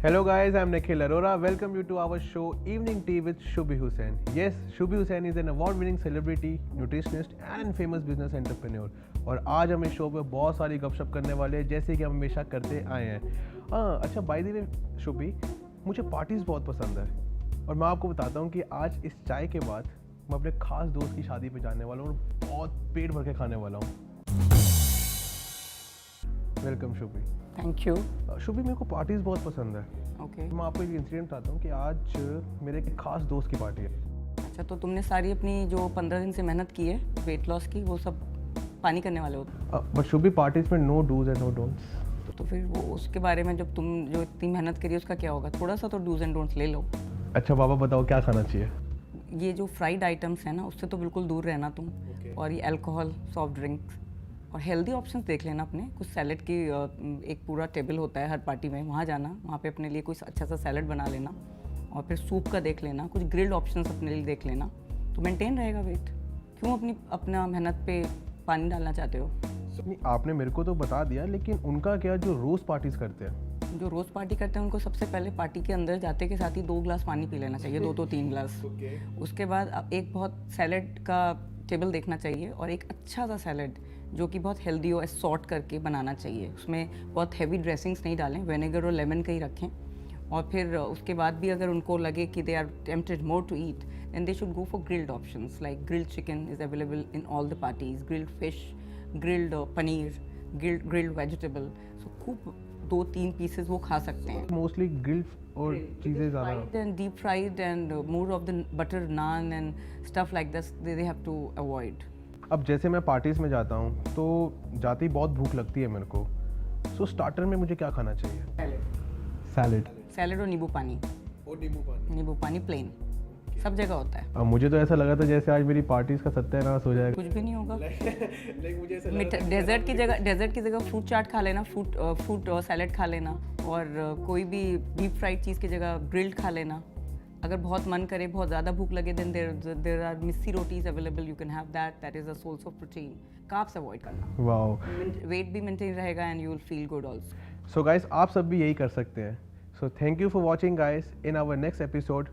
Hello guys, I'm Nikhil Arora. Welcome you to our show Evening Tea with Shubhi Hussain. Yes, Shubhi Hussain is an award-winning celebrity, nutritionist and famous business entrepreneur. और आज हम इस show पे बहुत सारी गपशप करने वाले हैं जैसे कि हम हमेशा करते आए हैं। अच्छा बाय द वे शुभी, मुझे पार्टीज़ बहुत पसंद है और मैं आपको बताता हूँ कि आज इस चाय के बाद मैं अपने खास दोस्त की शादी पे जाने वाला हूँ और बहुत पेट भर के खाने वाला हूँ। Welcome Shubhi. Thank you. Shubhi, मेरे को पार्टीज़ बहुत पसंद है। ओके। मैं आपको एक इंसिडेंट बताता हूँ कि आज मेरे एक खास दोस्त की पार्टी है। अच्छा, तो तुमने सारी अपनी जो 15 दिन से मेहनत की है वेट लॉस की, वो सब पानी करने वाले हो? बट शुभी, पार्टीज में no do's and no don'ts. तो फिर वो उसके बारे में जब तुम जो इतनी मेहनत करी उसका क्या होगा? थोड़ा सा तो डूज एंड डोंट्स ले लो। अच्छा बाबा, बताओ क्या खाना चाहिए? ये जो फ्राइड आइटम्स हैं ना, उससे तो बिल्कुल दूर रहना तुम। और ये अल्कोहल, सॉफ्ट ड्रिंक्स और हेल्दी ऑप्शंस देख लेना अपने। कुछ सैलड की एक पूरा टेबल होता है हर पार्टी में, वहाँ जाना, वहाँ पे अपने लिए कुछ अच्छा सा सैलड बना लेना और फिर सूप का देख लेना, कुछ ग्रिल्ड ऑप्शंस अपने लिए देख लेना, तो मेंटेन रहेगा वेट। क्यों अपना मेहनत पे पानी डालना चाहते हो? नहीं, आपने मेरे को तो बता दिया, लेकिन उनका क्या जो रोज़ पार्टीज करते हैं? जो रोज़ पार्टी करते हैं उनको सबसे पहले पार्टी के अंदर जाते के साथ ही 2 ग्लास पानी पी लेना चाहिए, 2 तो 3 ग्लास। उसके बाद एक बहुत सैलड का टेबल देखना चाहिए और एक अच्छा सा सैलड जो कि बहुत हेल्दी हो, सॉर्ट करके बनाना चाहिए। उसमें बहुत हैवी ड्रेसिंग्स नहीं डालें, विनेगर और लेमन का ही रखें। और फिर उसके बाद भी अगर उनको लगे कि they are tempted more to eat, then they should go for grilled options like grilled chicken is available in all the parties, grilled fish, grilled paneer, grilled vegetable. So खूब 2-3 पीसेस वो खा सकते हैं। मोस्टली ग्रिल्ड और चीज़ें ज़्यादा and deep fried and more of the butter naan and stuff like this they have to avoid. अब जैसे मैं पार्टीज़ में जाता हूँ तो जाते ही बहुत भूख लगती है मेरे को। सो स्टार्टर में मुझे क्या खाना चाहिए? सैलड और नींबू पानी। नींबू पानी प्लेन सब जगह होता है। अब मुझे तो ऐसा लगा था जैसे आज मेरी पार्टीज़ का सत्यानाश हो जाएगा। कुछ भी नहीं होगा। डेजर्ट की जगह फ्रूट चाट खा लेना, फ्रूट सैलड खा लेना और कोई भी डीप फ्राइड चीज़ की जगह ग्रिल्ड खा लेना। अगर बहुत मन करे, बहुत ज़्यादा भूख लगे, then there are missi rotis available, you can have that is a source of protein. Carbs avoid करना। वाओ। वेट भी मेंटेन रहेगा and you will feel good also. So guys, आप सब भी यही कर सकते हैं। So thank you for watching guys. In our next episode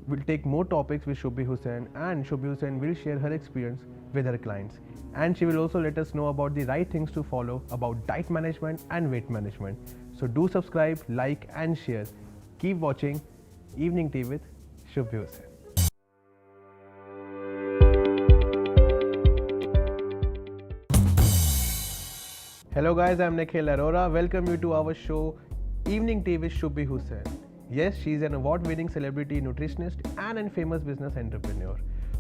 we'll take more topics with Shubhi Hussain, and Shubhi Hussain will share her experience with her clients, and she will also let us know about the right things to follow about diet management and weight management. So do subscribe, like and share. Keep watching Evening Tea with Shubhi Hussain. Hello guys, I'm Nikhil Arora. Welcome you to our show Evening Tea with Shubhi Hussain. Yes, she is an award-winning celebrity nutritionist and a famous business entrepreneur.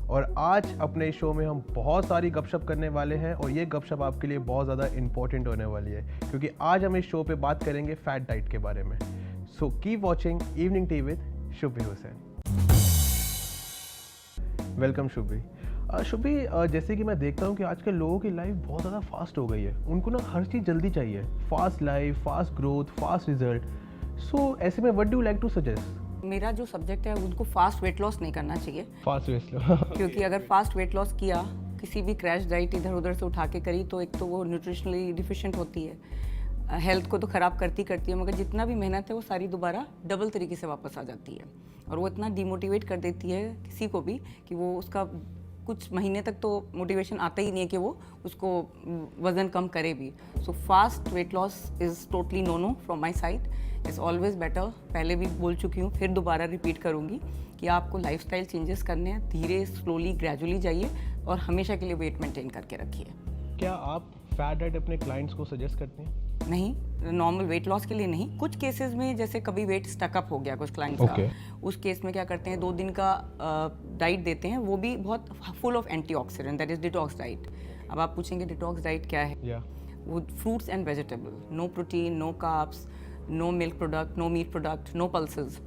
और आज अपने show में हम बहुत सारी गपशप करने वाले हैं और ये गपशप आपके लिए बहुत ज़्यादा इम्पोर्टेंट होने वाली है क्योंकि आज हम इस शो पे बात करेंगे फैट डाइट के बारे में। So keep watching evening tea with Shubhi Hussain. Welcome Shubhi. Shubhi, जैसे कि मैं देखता हूँ कि आजकल लोगों की लाइफ बहुत ज़्यादा फास्ट हो गई है। उनको ना हर चीज़ जल्दी चाहिए, fast life, fast growth, fast result. So ऐसे में what do you like to suggest? मेरा जो सब्जेक्ट है उनको फास्ट वेट लॉस नहीं करना चाहिए। फास्ट वेट लॉस क्योंकि अगर फास्ट वेट लॉस किया, किसी भी क्रैश डाइट इधर उधर से उठा के करी, तो एक तो वो न्यूट्रिशनली डिफिशिएंट होती है, हेल्थ को तो ख़राब करती है, मगर जितना भी मेहनत है वो सारी दोबारा डबल तरीके से वापस आ जाती है। और वो इतना डिमोटिवेट कर देती है किसी को भी कि वो उसका कुछ महीने तक तो मोटिवेशन आता ही नहीं है कि वो उसको वज़न कम करे भी। So fast weight loss is totally know from my side. Is always better. पहले भी बोल चुकी हूँ, फिर दोबारा रिपीट करूँगी कि आपको लाइफस्टाइल चेंजेस करने हैं। धीरे, स्लोली, ग्रेजुअली जाइए और हमेशा के लिए वेट मेंटेन करके रखिए। क्या आप फैट डाइट अपने क्लाइंट्स को सजेस्ट करते हैं? नहीं, नॉर्मल वेट लॉस के लिए नहीं। कुछ केसेस में जैसे कभी वेट स्टकअप हो गया कुछ क्लाइंट्स का, उस केस में क्या करते हैं, 2 दिन का डाइट देते हैं, वो भी बहुत full of antioxidant, that is detox diet. अब आप पूछेंगे डिटॉक्स डाइट क्या है? वो fruits and vegetable, no protein, no carbs, no milk product, no meat product, no pulses.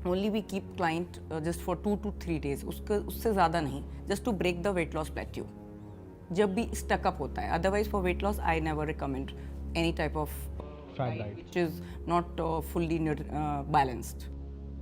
Only we keep client just for 2 to 3 days, उससे ज़्यादा नहीं, just to break the weight loss plateau जब भी stuck up होता है। Otherwise for weight loss I never recommend any type of fat diet which is not fully balanced.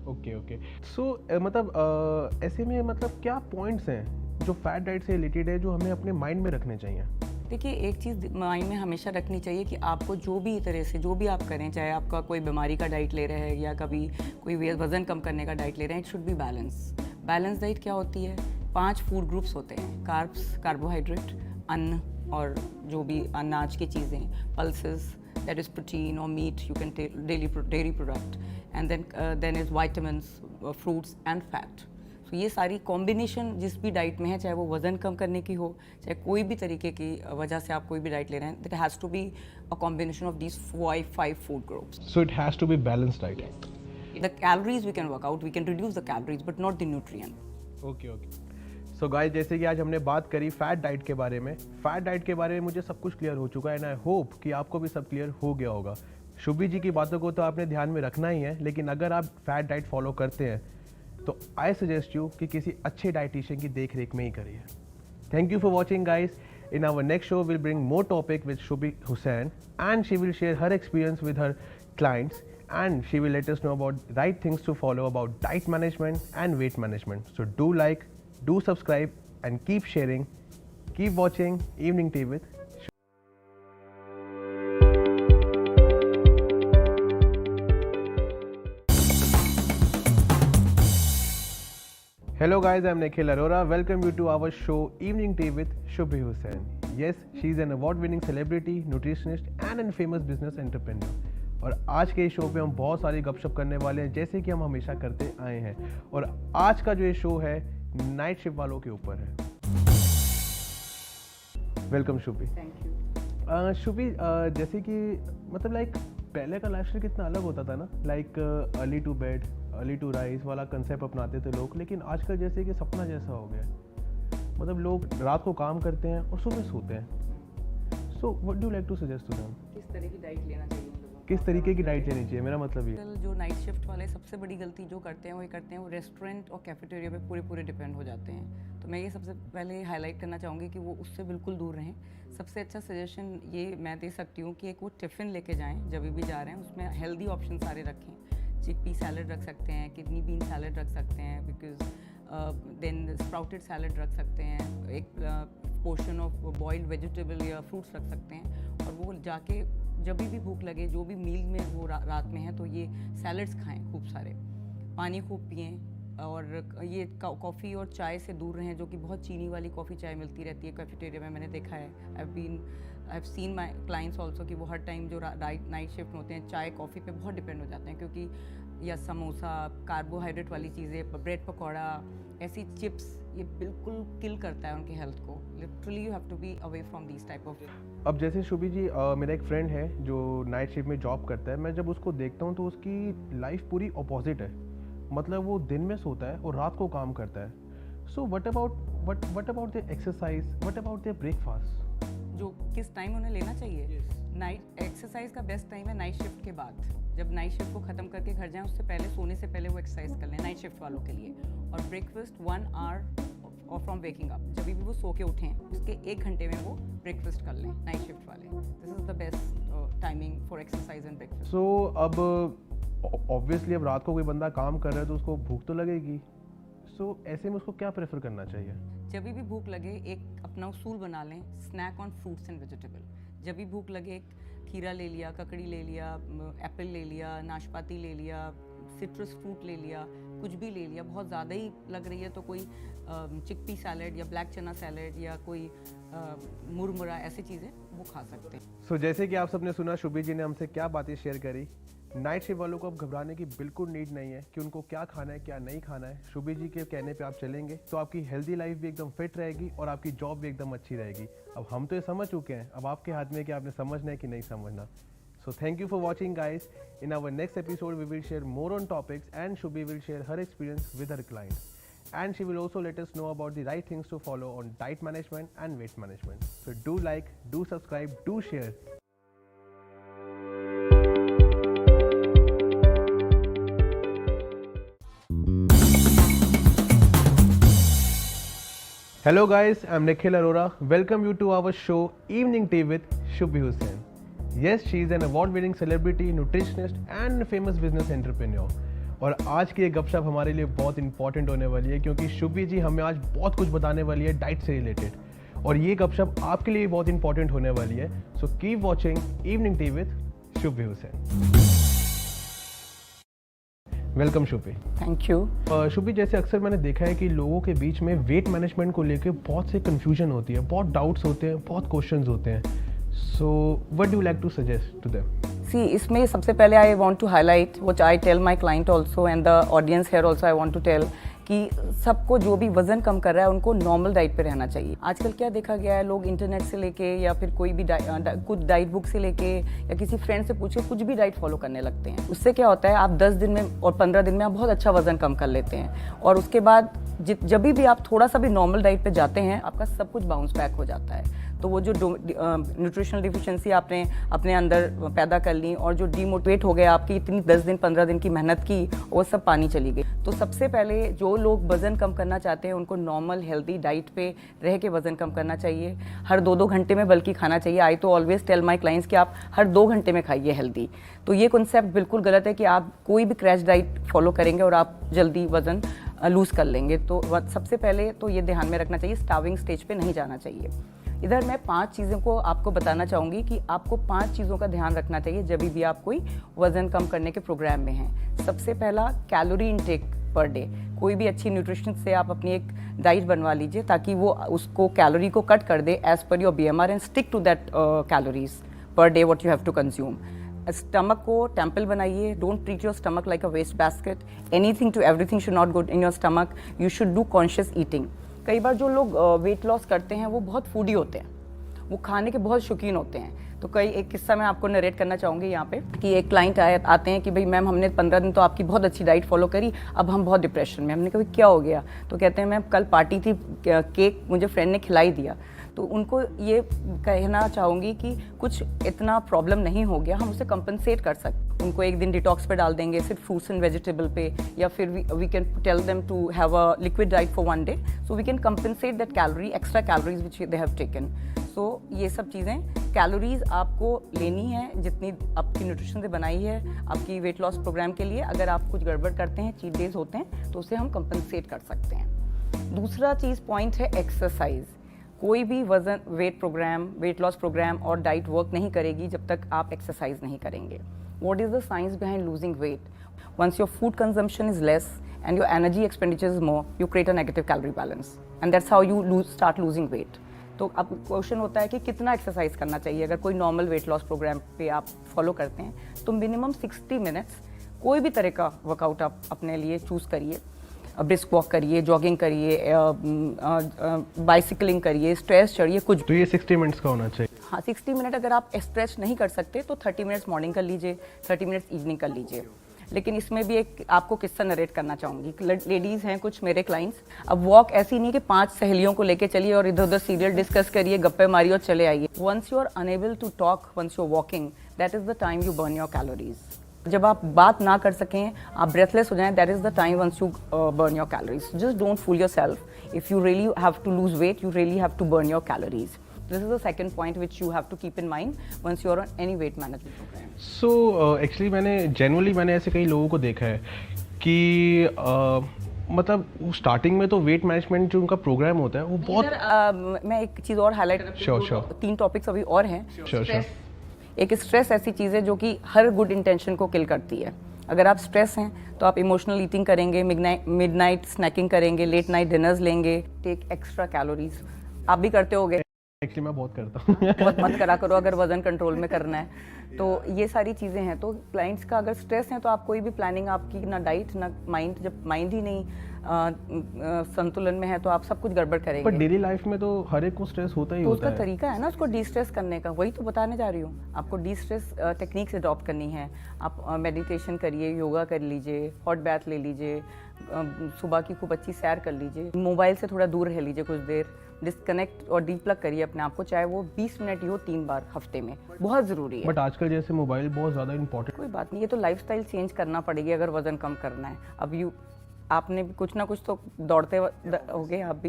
Okay. So मतलब ऐसे में मतलब क्या पॉइंट्स हैं जो फैट डाइट से रिलेटेड है जो हमें अपने माइंड में रखने चाहिए? देखिए, एक चीज़ माइंड में हमेशा रखनी चाहिए कि आपको जो भी तरह से जो भी आप करें, चाहे आपका कोई बीमारी का डाइट ले रहे हैं या कभी कोई वज़न कम करने का डाइट ले रहे हैं, it should be balance diet क्या होती है? 5 फूड ग्रुप्स होते हैं, कार्ब्स, कार्बोहाइड्रेट, अन्न और जो भी अनाज की चीज़ें, pulses, that is protein or meat, you can take dairy product, and then is vitamins, fruits and fat. So ये सारी कॉम्बिनेशन जिस भी डाइट में है, चाहे वो वज़न कम करने की हो, चाहे कोई भी तरीके की वजह से आप कोई भी डाइट ले रहे हैं, that has to be a combination of these five food groups. So it has to be balanced diet. The calories we can work out, we can reduce the calories, but not the nutrient. Okay. So guys, जैसे कि आज हमने बात करी fat diet के बारे में, fat diet के बारे में मुझे सब कुछ क्लियर हो चुका है एंड आई होप कि आपको भी सब क्लियर हो गया होगा। शुभी जी की बातों को तो आपने ध्यान में रखना ही है, लेकिन अगर आप फैट डाइट फॉलो करते हैं तो आई सजेस्ट यू कि किसी अच्छे डाइटिशियन की देख रेख में ही करिए। Thank you for watching guys. In our next show will bring more topic with Shubhi Hussain and she will share her experience with her clients and she will let us know about the right things to follow about diet management and weight management. So do like, do subscribe and keep sharing, keep watching Evening Tea with Hello guys, I'm Nikhil Arora. Welcome you to our show Evening Tea with Shubhi Hussain. Yes, she is an award-winning celebrity, nutritionist and a famous business entrepreneur. और आज के इस show पे हम बहुत सारी गपशप करने वाले हैं, जैसे कि हम हमेशा करते आए हैं। और आज का जो ये शो है नाइट शिफ्ट वालों के ऊपर है। Welcome Shubhi. Thank you. Shubhi, जैसे कि मतलब लाइक पहले का लाइफस्टाइल कितना अलग होता था ना, like early to bed early to rise वाला कंसेप्ट अपनाते थे लोग, लेकिन आजकल जैसे कि सपना जैसा हो गया। मतलब लोग रात को काम करते हैं और सुबह सोते हैं। So what do like to suggest to them? किस तरह की डाइट लेना चाहिए? किस तरीके की डाइट लेनी चाहिए, मेरा मतलब ये। जो नाइट शिफ्ट वाले सबसे बड़ी गलती जो करते हैं वो ये करते हैं, वो रेस्टोरेंट और कैफेटेरिया पे पूरे डिपेंड हो जाते हैं। तो मैं ये सबसे पहले हाईलाइट करना चाहूँगी कि वो उससे बिल्कुल दूर रहें। सबसे अच्छा सजेशन ये मैं दे सकती हूँ कि एक वो टिफ़िन लेके जाएँ जब भी जा रहे हैं, उसमें हेल्दी ऑप्शन सारे रखें। चिकपी सैलड रख सकते हैं, किडनी बीन सैलड रख सकते हैं, बिकॉज देन स्प्राउटेड सैलड रख सकते हैं, एक पोर्शन ऑफ बॉइल्ड वेजिटेबल या फ्रूट्स रख सकते हैं। और वो जाके जब भी भूख लगे, जो भी मील में वो रात में है, तो ये सैलड्स खाएं खूब सारे, पानी खूब पिएं, और ये कॉफ़ी और चाय से दूर रहें, जो कि बहुत चीनी वाली कॉफ़ी चाय मिलती रहती है कैफेटेरिया में, मैंने देखा है। I have seen my clients also कि वो हर टाइम जो नाइट शिफ्ट होते हैं चाय कॉफ़ी पे बहुत डिपेंड हो जाते हैं, क्योंकि या समोसा, कार्बोहाइड्रेट वाली चीज़ें, ब्रेड पकौड़ा, ऐसी चिप्स, ये बिल्कुल किल करता है उनकी हेल्थ को। Literally you have to be away from these type of. अब जैसे शुभी जी, मेरा एक फ्रेंड है जो नाइट शिफ्ट में जॉब करता है। मैं जब उसको देखता हूँ तो उसकी लाइफ पूरी अपोजिट है। मतलब वो दिन में सोता है और रात को काम करता है। So what about the exercise, what about the breakfast? जो किस टाइम उन्हें लेना चाहिए? नाइट एक्सरसाइज का बेस्ट टाइम है नाइट शिफ्ट के बाद। जब नाइट शिफ्ट को ख़त्म करके घर जाएं, उससे पहले, सोने से पहले वो एक्सरसाइज कर लें नाइट शिफ्ट वालों के लिए। और ब्रेकफास्ट 1 आवर और फ्रॉम वेकिंग अप, जब भी वो सो के उठें उसके 1 घंटे में वो ब्रेकफास्ट कर लें नाइट शिफ्ट वाले। This is the best timing for exercise and breakfast. So अब ऑब्वियसली अब रात को कोई बंदा काम कर रहा है तो उसको भूख तो लगेगी। सो ऐसे में उसको क्या प्रेफर करना चाहिए? जब भी भूख लगे एक अपना उसूल बना लें, snack on fruits and vegetable. जब भी भूख लगे खीरा ले लिया, ककड़ी ले लिया, एप्पल ले लिया, नाशपाती ले लिया, सिट्रस फ्रूट ले लिया, कुछ भी ले लिया। बहुत ज़्यादा ही लग रही है तो कोई चिकपी सैलड या ब्लैक चना सैलड या कोई मुरमुरा, ऐसी चीज़ें वो खा सकते हैं। सो जैसे कि आप सबने सुना शुभी जी ने हमसे क्या बातें शेयर करी। नाइट शिफ्ट वालों को अब घबराने की बिल्कुल नीड नहीं है कि उनको क्या खाना है क्या नहीं खाना है। शुभी जी के कहने पे आप चलेंगे तो आपकी हेल्दी लाइफ भी एकदम फिट रहेगी और आपकी जॉब भी एकदम अच्छी रहेगी। अब हम तो ये समझ चुके हैं, अब आपके हाथ में है कि आपने समझना है कि नहीं समझना। So thank you for watching guys. In our next episode we will share more on topics and Shubhi will share her experience with her clients. And she will also let us know about the right things to follow on diet management and weight management. So do like, do subscribe, do share. Hello guys, I'm Nikhil Arora. Welcome you to our show Evening Tea with Shubhi Hussain. Yes, she is an award-winning celebrity, nutritionist and famous business entrepreneur. और आज की ये गपशप हमारे लिए बहुत important होने वाली है क्योंकि शुभी जी हमें आज बहुत कुछ बताने वाली है डाइट से रिलेटेड। और ये गपशप आपके लिए बहुत इंपॉर्टेंट होने वाली है. So keep watching evening tea with Shubhi Hussain. Welcome Shubhi. Thank you. Shubhi, जैसे अक्सर मैंने देखा है कि लोगों के बीच में वेट मैनेजमेंट को लेकर बहुत से कन्फ्यूजन होती है, बहुत डाउट्स होते हैं, बहुत क्वेश्चंस होते हैं. So what do you like to suggest to them? See, इसमें सबसे पहले I want to highlight which I tell my client also and the audience here also I want to tell कि सबको जो भी वजन कम कर रहा है उनको नॉर्मल डाइट पे रहना चाहिए. आजकल क्या देखा गया है, लोग इंटरनेट से लेके या फिर कोई भी कुछ डाइट बुक से लेके या किसी फ्रेंड से पूछे कुछ भी डाइट फॉलो करने लगते हैं. उससे क्या होता है, आप 10 दिन में और 15 दिन में आप बहुत अच्छा वजन कम कर लेते हैं और उसके बाद जब भी आप थोड़ा सा भी नॉर्मल डाइट पे जाते हैं आपका सब कुछ बाउंस बैक हो जाता है. तो वो जो न्यूट्रिशनल डिफिशिएंसी आपने अपने अंदर पैदा कर ली और जो डीमोटिवेट हो गए आपकी इतनी 10 दिन 15 दिन की मेहनत की, वो सब पानी चली गई. तो सबसे पहले जो लोग वज़न कम करना चाहते हैं उनको नॉर्मल हेल्दी डाइट पे रह के वज़न कम करना चाहिए. हर 2-2 घंटे में बल्कि खाना चाहिए. आई तो ऑलवेज टेल माई क्लाइंट्स कि आप हर 2 घंटे में खाइए हेल्दी. तो ये कॉन्सेप्ट बिल्कुल गलत है कि आप कोई भी क्रैश डाइट फॉलो करेंगे और आप जल्दी वज़न लूज़ कर लेंगे. तो सबसे पहले तो ये ध्यान में रखना चाहिए, स्टार्विंग स्टेज पे नहीं जाना चाहिए. इधर मैं 5 चीज़ों को आपको बताना चाहूँगी कि आपको 5 चीज़ों का ध्यान रखना चाहिए जब भी आप कोई वज़न कम करने के प्रोग्राम में हैं. सबसे पहला, कैलोरी इनटेक पर डे. कोई भी अच्छी न्यूट्रिशन से आप अपनी एक डाइट बनवा लीजिए ताकि वो उसको कैलोरी को कट कर दे as per your BMR and stick to that calories per day what you have to consume. Stomach को टेम्पल बनाइए. Don't treat your stomach like a waste basket. Anything to everything should not go in your stomach. You should do conscious eating. कई बार जो लोग weight loss करते हैं वो बहुत फूडी होते हैं, वो खाने के बहुत शौकीन होते हैं. तो एक किस्सा मैं आपको नरेट करना चाहूँगी यहाँ पे कि एक क्लाइंट आते हैं कि भाई मैम हमने 15 दिन तो आपकी बहुत अच्छी डाइट फॉलो करी, अब हम बहुत डिप्रेशन में. हमने कहा क्या हो गया? तो कहते हैं मैम कल पार्टी थी, केक मुझे फ्रेंड ने खिलाई दिया. तो उनको ये कहना चाहूँगी कि कुछ इतना प्रॉब्लम नहीं हो गया, हम उसे कंपनसेट कर सकते. उनको एक दिन डिटॉक्स पे डाल देंगे सिर्फ फ्रूट्स एंड वेजिटेबल पे, या फिर we can tell them to have a liquid diet for 1 day so we can compensate that calorie extra calories which they have taken. So ये सब चीज़ें, कैलोरीज आपको लेनी है जितनी आपकी न्यूट्रिशन से बनाई है आपकी वेट लॉस प्रोग्राम के लिए. अगर आप कुछ गड़बड़ करते हैं, चीट डेज होते हैं, तो उसे हम कंपनसेट कर सकते हैं. दूसरा चीज़ पॉइंट है एक्सरसाइज. कोई भी वजन weight program, weight loss program और डाइट वर्क नहीं करेगी जब तक आप एक्सरसाइज नहीं करेंगे. What is the science behind losing weight? Once your food consumption is less and your energy expenditure is more, you create a negative calorie balance and that's how you start losing weight. तो अब question होता है कि कितना exercise करना चाहिए. अगर कोई नॉर्मल वेट लॉस प्रोग्राम पे आप फॉलो करते हैं तो मिनिमम 60 मिनट्स कोई भी तरह का वर्कआउट आप अपने लिए चूज़ करिए. ब्रिस्क वॉक करिए, जॉगिंग करिए, बाइसिकलिंग करिए, स्ट्रेस चढ़िए, कुछ. तो ये 60 मिनट्स का होना चाहिए. हाँ, 60 मिनट. अगर आप स्ट्रेच नहीं कर सकते तो 30 मिनट्स मॉर्निंग कर लीजिए, 30 मिनट्स इवनिंग कर लीजिए. लेकिन इसमें भी एक आपको किस्सा नरेट करना चाहूँगी. लेडीज़ हैं कुछ मेरे क्लाइंट्स. अब वॉक ऐसी नहीं कि 5 सहेलियों को लेके चलिए और इधर उधर सीरियल डिस्कस करिए, गप्पे मारिए और चले आइए. Once you are unable to talk, once you are walking, that is the time you burn your calories. जब आप बात ना कर सकें, आप ब्रेथलेस हो जाएं, that is the time once you burn your calories. Just don't fool yourself. If you really have to lose weight, you really have to burn your calories. This is the second point which you have to keep in mind once you are on any weight management program. So actually मैंने ऐसे कई लोगों को देखा है कि मतलब starting में तो वेट मैनेजमेंट जो उनका प्रोग्राम होता है वो बहुत. मैं एक चीज़ और हाईलाइट करना Sure. 3 टॉपिक्स अभी और हैं. Sure. एक स्ट्रेस ऐसी चीज़ है जो कि हर गुड इंटेंशन को किल करती है. अगर आप स्ट्रेस हैं तो आप इमोशनल ईटिंग करेंगे, मिडनाइट स्नैकिंग करेंगे, लेट नाइट डिनर्स लेंगे, टेक एक्स्ट्रा कैलोरीज. आप भी करते होगे. एक्चुअली मैं बहुत करता हूँ. बहुत मत करा करो अगर वजन कंट्रोल में करना है. तो ये सारी चीज़ें हैं. तो क्लाइंट्स का अगर स्ट्रेस है तो आप कोई भी प्लानिंग आपकी ना डाइट ना माइंड, जब माइंड ही नहीं संतुलन में है तो आप सब कुछ गड़बड़ करेंगे. पर डेली लाइफ में तो हर एक को स्ट्रेस होता ही तो होता है. उसका तरीका है ना उसको डी स्ट्रेस करने का. वही तो बताने जा रही हूँ. आपको डी स्ट्रेस टेक्निक्स अडॉप्ट करनी है. आप मेडिटेशन करिए, योगा कर लीजिए, हॉट बैथ ले लीजिए, सुबह की खूब अच्छी सैर कर लीजिए, मोबाइल से थोड़ा दूर रह लीजिए कुछ देर, डिस्कनेक्ट और डीप्लग करिए अपने आप को, चाहे वो 20 मिनट ही हो 3 बार हफ्ते में. बहुत ज़रूरी है. बट आजकल जैसे मोबाइल बहुत ज़्यादा इंपॉर्टेंट. कोई बात नहीं, ये तो लाइफस्टाइल चेंज करना पड़ेगी अगर वजन कम करना है. अब आपने भी कुछ ना कुछ तो दौड़ते होगे आप भी,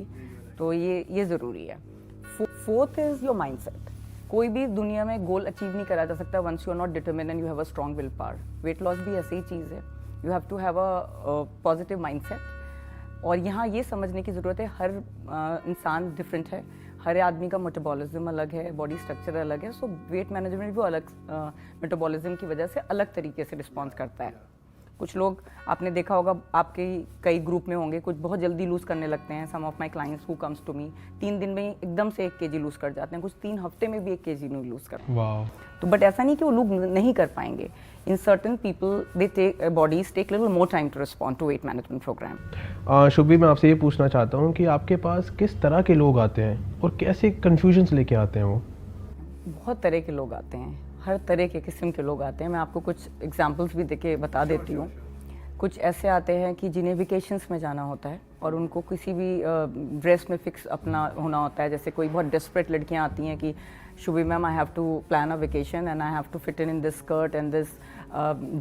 तो ये ज़रूरी है. 4th is your mindset. कोई भी दुनिया में गोल अचीव नहीं करा जा सकता once you are not determined and you have a strong willpower. Weight loss भी ऐसी ही चीज़ है. You have to have a positive mindset. और यहाँ ये समझने की ज़रूरत है हर इंसान डिफरेंट है, हर आदमी का मेटाबॉलिज्म अलग है, बॉडी स्ट्रक्चर अलग है, सो वेट मैनेजमेंट भी अलग मेटाबॉलिज्म की वजह से अलग तरीके से रिस्पॉन्स करता है। कुछ लोग आपने देखा होगा, आपके कई ग्रुप में होंगे, कुछ बहुत जल्दी लूज़ करने लगते हैं। Some of my clients who comes to me 3 दिन में एकदम से 1 kg लूज़ कर जाते हैं, कुछ 3 हफ्ते में भी 1 kg नहीं लूज़ करते। वाह। तो बट ऐसा नहीं कि वो लोग नहीं कर पाएंगे। In certain people they take bodies take little more time to respond to weight management program. Shubhi, मैं आपसे ये पूछना चाहता हूँ कि आपके पास किस तरह के लोग आते हैं और कैसे कन्फ्यूजन्स लेके आते हैं वो? बहुत तरह के लोग आते हैं, हर तरह के किस्म के लोग आते हैं। मैं आपको कुछ एग्जांपल्स भी देके बता देती हूँ। कुछ ऐसे आते हैं कि जिन्हें वेकेशंस में जाना होता है और उनको किसी भी ड्रेस में फिक्स अपना होना होता है। जैसे कोई बहुत डेस्परेट लड़कियाँ आती हैं कि Shubhi ma'am, I have to plan a vacation and I have to fit in this skirt and this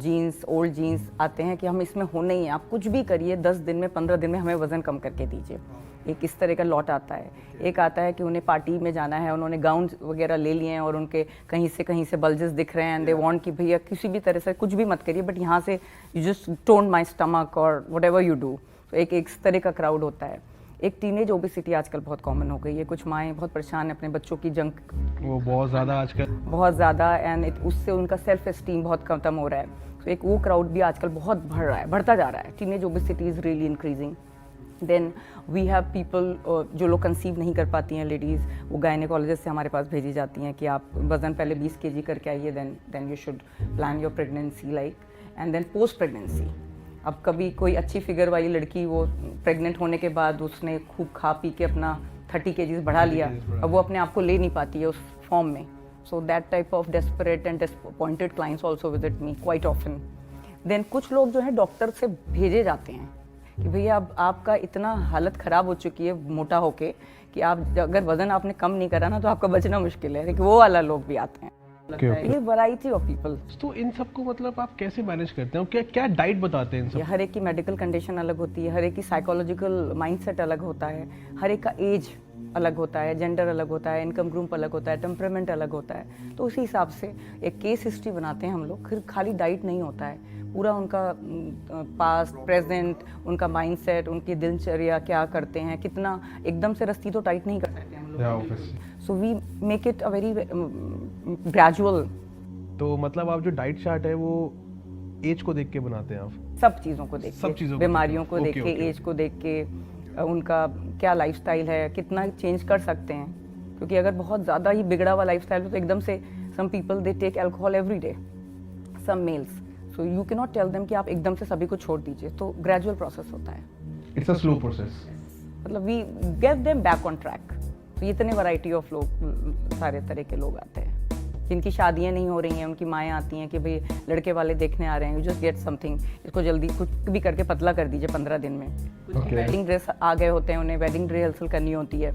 jeans, old jeans. आते हैं कि हम इसमें हो नहीं है, आप कुछ भी करिए, 10 दिन में 15 दिन में हमें वज़न कम करके दीजिए। एक इस तरह का लॉट आता है। एक आता है कि उन्हें पार्टी में जाना है, उन्होंने गाउन वगैरह ले लिए हैं और उनके कहीं से बल्जेस दिख रहे हैं एंड दे वांट कि भैया किसी भी तरह से कुछ भी मत करिए, बट यहाँ से you just tone my stomach और वट एवर यू डू। तो एक इस तरह का क्राउड होता है। एक टीनेज ओबेसिटी आजकल बहुत कॉमन हो गई है। कुछ माएँ बहुत परेशान हैं अपने बच्चों की जंक, वो बहुत ज़्यादा आजकल, बहुत ज़्यादा, एंड उससे उनका सेल्फ एस्टीम बहुत खत्म हो रहा है। तो एक वो क्राउड भी आजकल बहुत बढ़ता जा रहा है। Teenage obesity is really increasing. Then we have people, जो लोग कंसीव नहीं कर पाती हैं लेडीज़, वो गायनेकोलॉजिस्ट से हमारे पास भेजी जाती हैं कि आप वज़न पहले 20 kg करके आइए, then you should plan your pregnancy like, and then post pregnancy. अब कभी कोई अच्छी फिगर वाली लड़की, वो प्रेग्नेंट होने के बाद उसने खूब खा पी के अपना 30 kg बढ़ा लिया, अब वो अपने आप को ले नहीं पाती है उस फॉर्म में। So that type of desperate and disappointed clients also visit me quite often. देन कुछ लोग जो है डॉक्टर से भेजे जाते हैं कि भैया अब आपका इतना हालत ख़राब हो चुकी है मोटा होके कि आप अगर वज़न आपने कम नहीं करा ना तो आपका बचना मुश्किल है। लेकिन वो वाला लोग भी आते हैं। ये वैरायटी ऑफ पीपल। तो इन सबको मतलब आप कैसे मैनेज करते हैं? क्या क्या डाइट बताते हैं इन सब? हर एक की मेडिकल कंडीशन अलग होती है, हर एक की साइकोलॉजिकल माइंडसेट अलग होता है, हर एक का एज अलग होता है, जेंडर अलग होता है, इनकम ग्रुप अलग होता है, टेम्परामेंट अलग होता है। तो उसी हिसाब से एक केस हिस्ट्री बनाते हैं हम लोग। फिर खाली डाइट नहीं होता है, पूरा उनका पास्ट, प्रेजेंट, उनका माइंडसेट, उनकी दिनचर्या क्या करते हैं, कितना एकदम से रस्सी तो टाइट नहीं कर सकते हम लोग। So we make it a very gradual. तो मतलब आप जो डाइट चार्ट है वो एज को देख के बनाते हैं आप? सब चीज़ों को देख के, बीमारियों को देख के, एज को देख के, उनका क्या लाइफस्टाइल है, कितना चेंज कर सकते हैं। क्योंकि अगर बहुत ज़्यादा ही बिगड़ा हुआ लाइफस्टाइल हो तो एकदम से some people they take alcohol every day, some males, so you can not tell them कि आप एकदम से सभी को छोड़ दीजिए। तो ग्रेजुअल प्रोसेस होता है। It's a slow process. मतलब we get them back on track. तो इतने वैरायटी ऑफ लोग, सारे तरह के लोग आते हैं। जिनकी शादियां नहीं हो रही हैं, उनकी माएँ आती हैं कि भाई लड़के वाले देखने आ रहे हैं, यू जस्ट गेट समथिंग, इसको जल्दी कुछ भी करके पतला कर दीजिए 15 दिन में। कुछ वेडिंग ड्रेस आ गए होते हैं, उन्हें वेडिंग रिहर्सल करनी होती है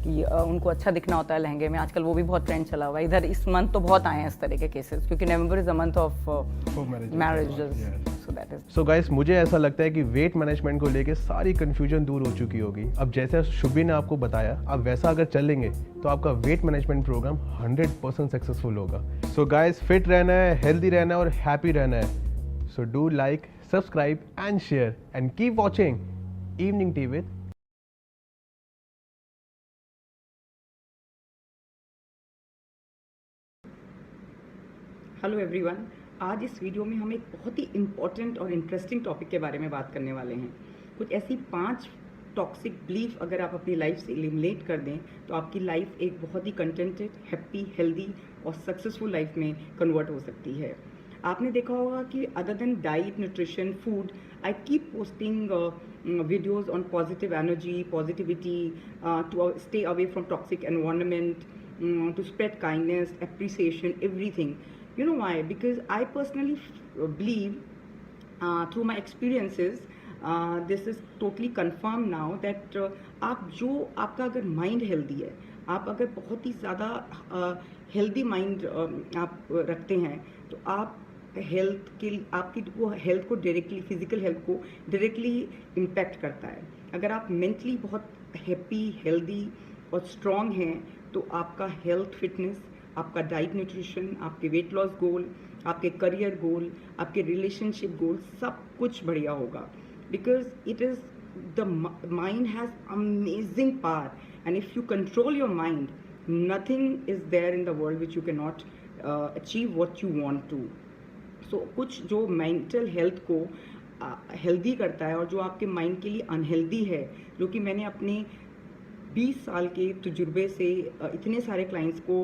कि उनको अच्छा दिखना होता है लहंगे में। आजकल वो भी बहुत ट्रेंड चला हुआ है। इधर इस मंथ तो बहुत आए हैं इस तरह के केसेस, क्योंकि November is a month of marriages. So guys, मुझे ऐसा लगता है कि वेट मैनेजमेंट को लेके सारी कंफ्यूजन दूर हो चुकी होगी। अब जैसे शुभी ने आपको बताया, आप वैसा अगर चलेंगे तो आपका वेट मैनेजमेंट प्रोग्राम 100% सक्सेसफुल होगा। सो गाइस, फिट रहना है, हेल्दी रहना है और हैप्पी रहना है। So do like, subscribe and share and keep watching evening tea with. Hello everyone, आज इस वीडियो में हम एक बहुत ही इम्पॉर्टेंट और इंटरेस्टिंग टॉपिक के बारे में बात करने वाले हैं। कुछ ऐसी 5 टॉक्सिक बिलीफ अगर आप अपनी लाइफ से एलिमिनेट कर दें तो आपकी लाइफ एक बहुत ही कंटेंटेड, हैप्पी, हेल्दी और सक्सेसफुल लाइफ में कन्वर्ट हो सकती है। आपने देखा होगा कि other than diet, nutrition, food, I keep posting videos on positive energy, positivity, to stay away from toxic environment, to spread kindness, appreciation, everything. You know why? Because I personally believe through my experiences, this is totally confirmed now that आप जो आपका अगर mind healthy है, आप अगर बहुत ही ज़्यादा healthy mind आप रखते हैं तो आप हेल्थ के, आपकी वो हेल्थ को डायरेक्टली, फिजिकल हेल्थ को डायरेक्टली इम्पैक्ट करता है। अगर आप मेंटली बहुत हैप्पी, हेल्दी और स्ट्रॉन्ग हैं तो आपका हेल्थ, फिटनेस, आपका डाइट, न्यूट्रिशन, आपके वेट लॉस गोल, आपके करियर गोल, आपके रिलेशनशिप गोल, सब कुछ बढ़िया होगा। Because it is the mind has amazing power, and if you control your mind, nothing is there in the world which you cannot achieve what you want to. So कुछ जो mental health को healthy करता है और जो आपके mind के लिए अनहेल्दी है, जो कि मैंने अपने 20 साल के तजुर्बे से इतने सारे क्लाइंट्स को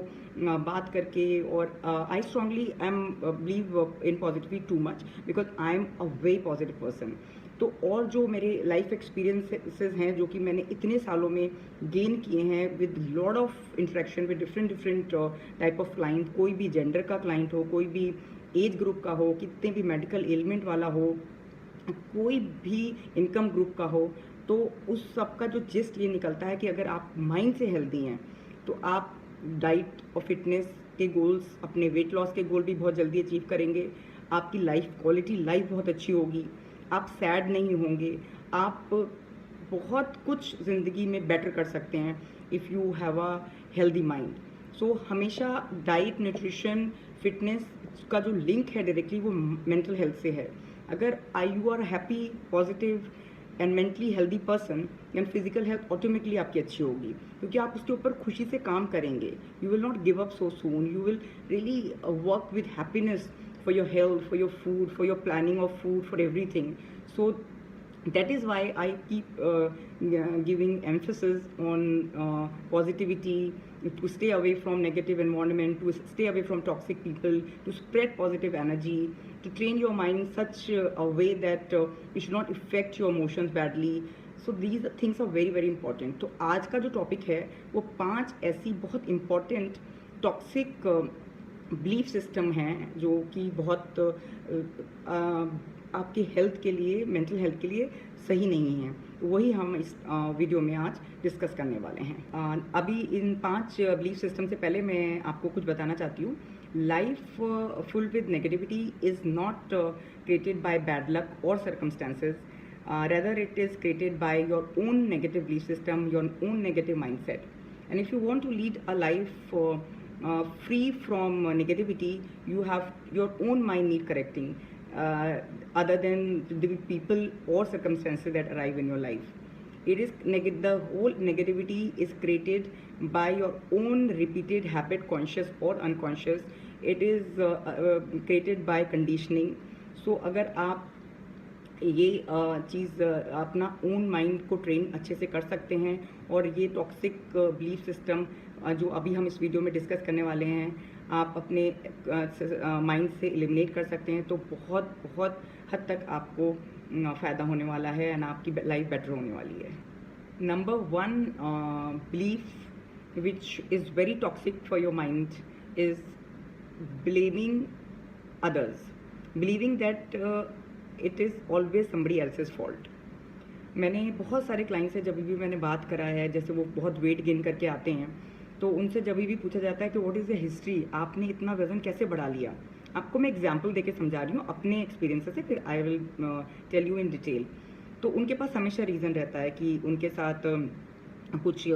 बात करके, और I strongly am believe in positivity too much because I am a very positive person. तो और जो मेरे लाइफ एक्सपीरियंसेस हैं जो कि मैंने इतने सालों में गेन किए हैं with lot of interaction with different type of client, कोई भी जेंडर का क्लाइंट हो, कोई भी एज ग्रुप का हो, कितने भी मेडिकल एलिमेंट वाला हो, कोई भी इनकम ग्रुप का हो, तो उस सब का जो जिस्ट ये निकलता है कि अगर आप माइंड से हेल्दी हैं तो आप डाइट और फिटनेस के गोल्स, अपने वेट लॉस के गोल भी बहुत जल्दी अचीव करेंगे. आपकी क्वालिटी लाइफ बहुत अच्छी होगी, आप सैड नहीं होंगे, आप बहुत कुछ ज़िंदगी में बेटर कर सकते हैं if you have a healthy mind. So हमेशा डाइट, न्यूट्रिशन, फिटनेस का जो लिंक है डायरेक्टली वो मेंटल हेल्थ से है. अगर you are happy, positive and mentally healthy person, and physical health automatically आपकी अच्छी होगी क्योंकि आप उसके ऊपर खुशी से काम करेंगे. You will not give up so soon, you will really work with happiness for your health, for your food, for your planning of food, for everything. So that is why I keep giving emphasis on positivity, to stay away from negative environment, to stay away from toxic people, to spread positive energy, to train your mind in such a way that it should not affect your emotions badly. So these things are very very important. तो आज का जो topic है वो 5 ऐसी बहुत important toxic belief system हैं जो कि बहुत आपकी हेल्थ के लिए, मेंटल हेल्थ के लिए सही नहीं है. वही हम इस वीडियो में आज डिस्कस करने वाले हैं. अभी इन 5 बिलीफ सिस्टम से पहले मैं आपको कुछ बताना चाहती हूँ. Life full with negativity is not created by bad luck और circumstances, rather it is created by your own negative belief system, your own negative mindset. And if you want to lead a life free from negativity, you have your own mind need correcting, other than the people or circumstances that arrive in your life. It is the whole negativity is created by your own repeated habit, conscious or unconscious. It is created by conditioning. So अगर आप ये चीज़ अपना own mind को train अच्छे से कर सकते हैं और ये टॉक्सिक बिलीफ सिस्टम जो अभी हम इस वीडियो में डिस्कस करने वाले हैं आप अपने माइंड से एलिमिनेट कर सकते हैं, तो बहुत बहुत हद तक आपको फ़ायदा होने वाला है एंड आपकी लाइफ बेटर होने वाली है. Number 1 belief which is very toxic for your mind is blaming others, believing that it is always somebody else's fault. मैंने बहुत सारे क्लाइंट्स से जब भी मैंने बात करा है, जैसे वो बहुत वेट गेन करके आते हैं तो उनसे जब भी पूछा जाता है कि व्हाट इज़ द हिस्ट्री, आपने इतना वज़न कैसे बढ़ा लिया. आपको मैं एग्जांपल देके समझा रही हूँ अपने एक्सपीरियंस से, फिर I will tell you in detail. तो उनके पास हमेशा रीज़न रहता है कि उनके साथ कुछ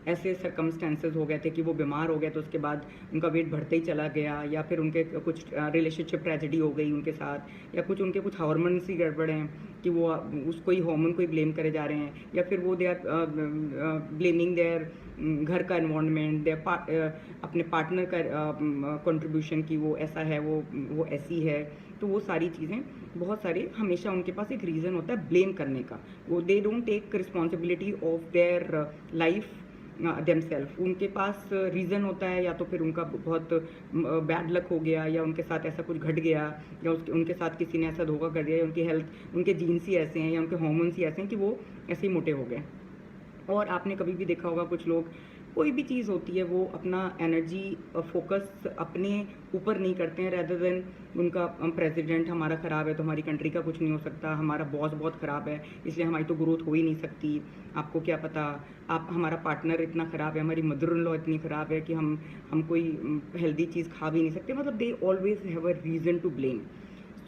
ऐसे सर्कमस्टेंसेस हो गए थे कि वो बीमार हो गए तो उसके बाद उनका वेट बढ़ते ही चला गया, या फिर उनके कुछ रिलेशनशिप ट्रेजेडी हो गई उनके साथ, या उनके कुछ हार्मोन्स ही गड़बड़ हैं कि वो उसको ही हार्मोन को ही ब्लेम करे जा रहे हैं, या फिर वो दे आर ब्लेमिंग देयर घर का एनवायरनमेंट, देयर अपने पार्टनर का कंट्रीब्यूशन कि वो ऐसा है, वो ऐसी है. तो वो सारी चीज़ें बहुत सारे हमेशा उनके पास एक रीज़न होता है ब्लेम करने का. वो they don't take responsibility of their life themselves. उनके पास रीज़न होता है या तो फिर उनका बहुत बैड लक हो गया, या उनके साथ ऐसा कुछ घट गया, या उनके साथ किसी ने ऐसा धोखा कर दिया, या उनकी हेल्थ, उनके जीन्स ही ऐसे हैं या उनके हार्मोन्स ही ऐसे हैं कि वो ऐसे ही मोटे हो गए. और आपने कभी भी देखा होगा कुछ लोग, कोई भी चीज़ होती है वो अपना एनर्जी फोकस अपने ऊपर नहीं करते हैं, रेदर देन उनका प्रेसिडेंट हमारा ख़राब है तो हमारी कंट्री का कुछ नहीं हो सकता, हमारा बॉस बहुत ख़राब है इसलिए हमारी तो ग्रोथ हो ही नहीं सकती, आपको क्या पता, आप हमारा पार्टनर इतना ख़राब है, हमारी मदर इन लॉ इतनी ख़राब है कि हम कोई हेल्दी चीज़ खा भी नहीं सकते. मतलब they always have a reason to blame.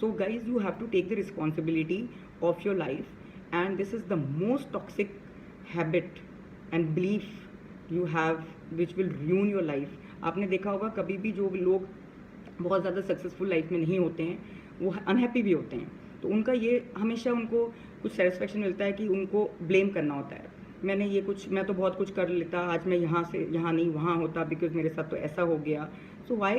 So guys you have to take the responsibility of your life and this is the most toxic habit and belief you have which will ruin your life. आपने देखा होगा कभी भी जो लोग बहुत ज़्यादा successful life में नहीं होते हैं वो अनहैप्पी भी होते हैं, तो उनका ये हमेशा उनको कुछ सेटिस्फेक्शन मिलता है कि उनको ब्लेम करना होता है, मैं तो बहुत कुछ कर लेता, आज मैं यहाँ से यहाँ नहीं वहाँ होता बिकॉज मेरे साथ तो ऐसा हो गया. So why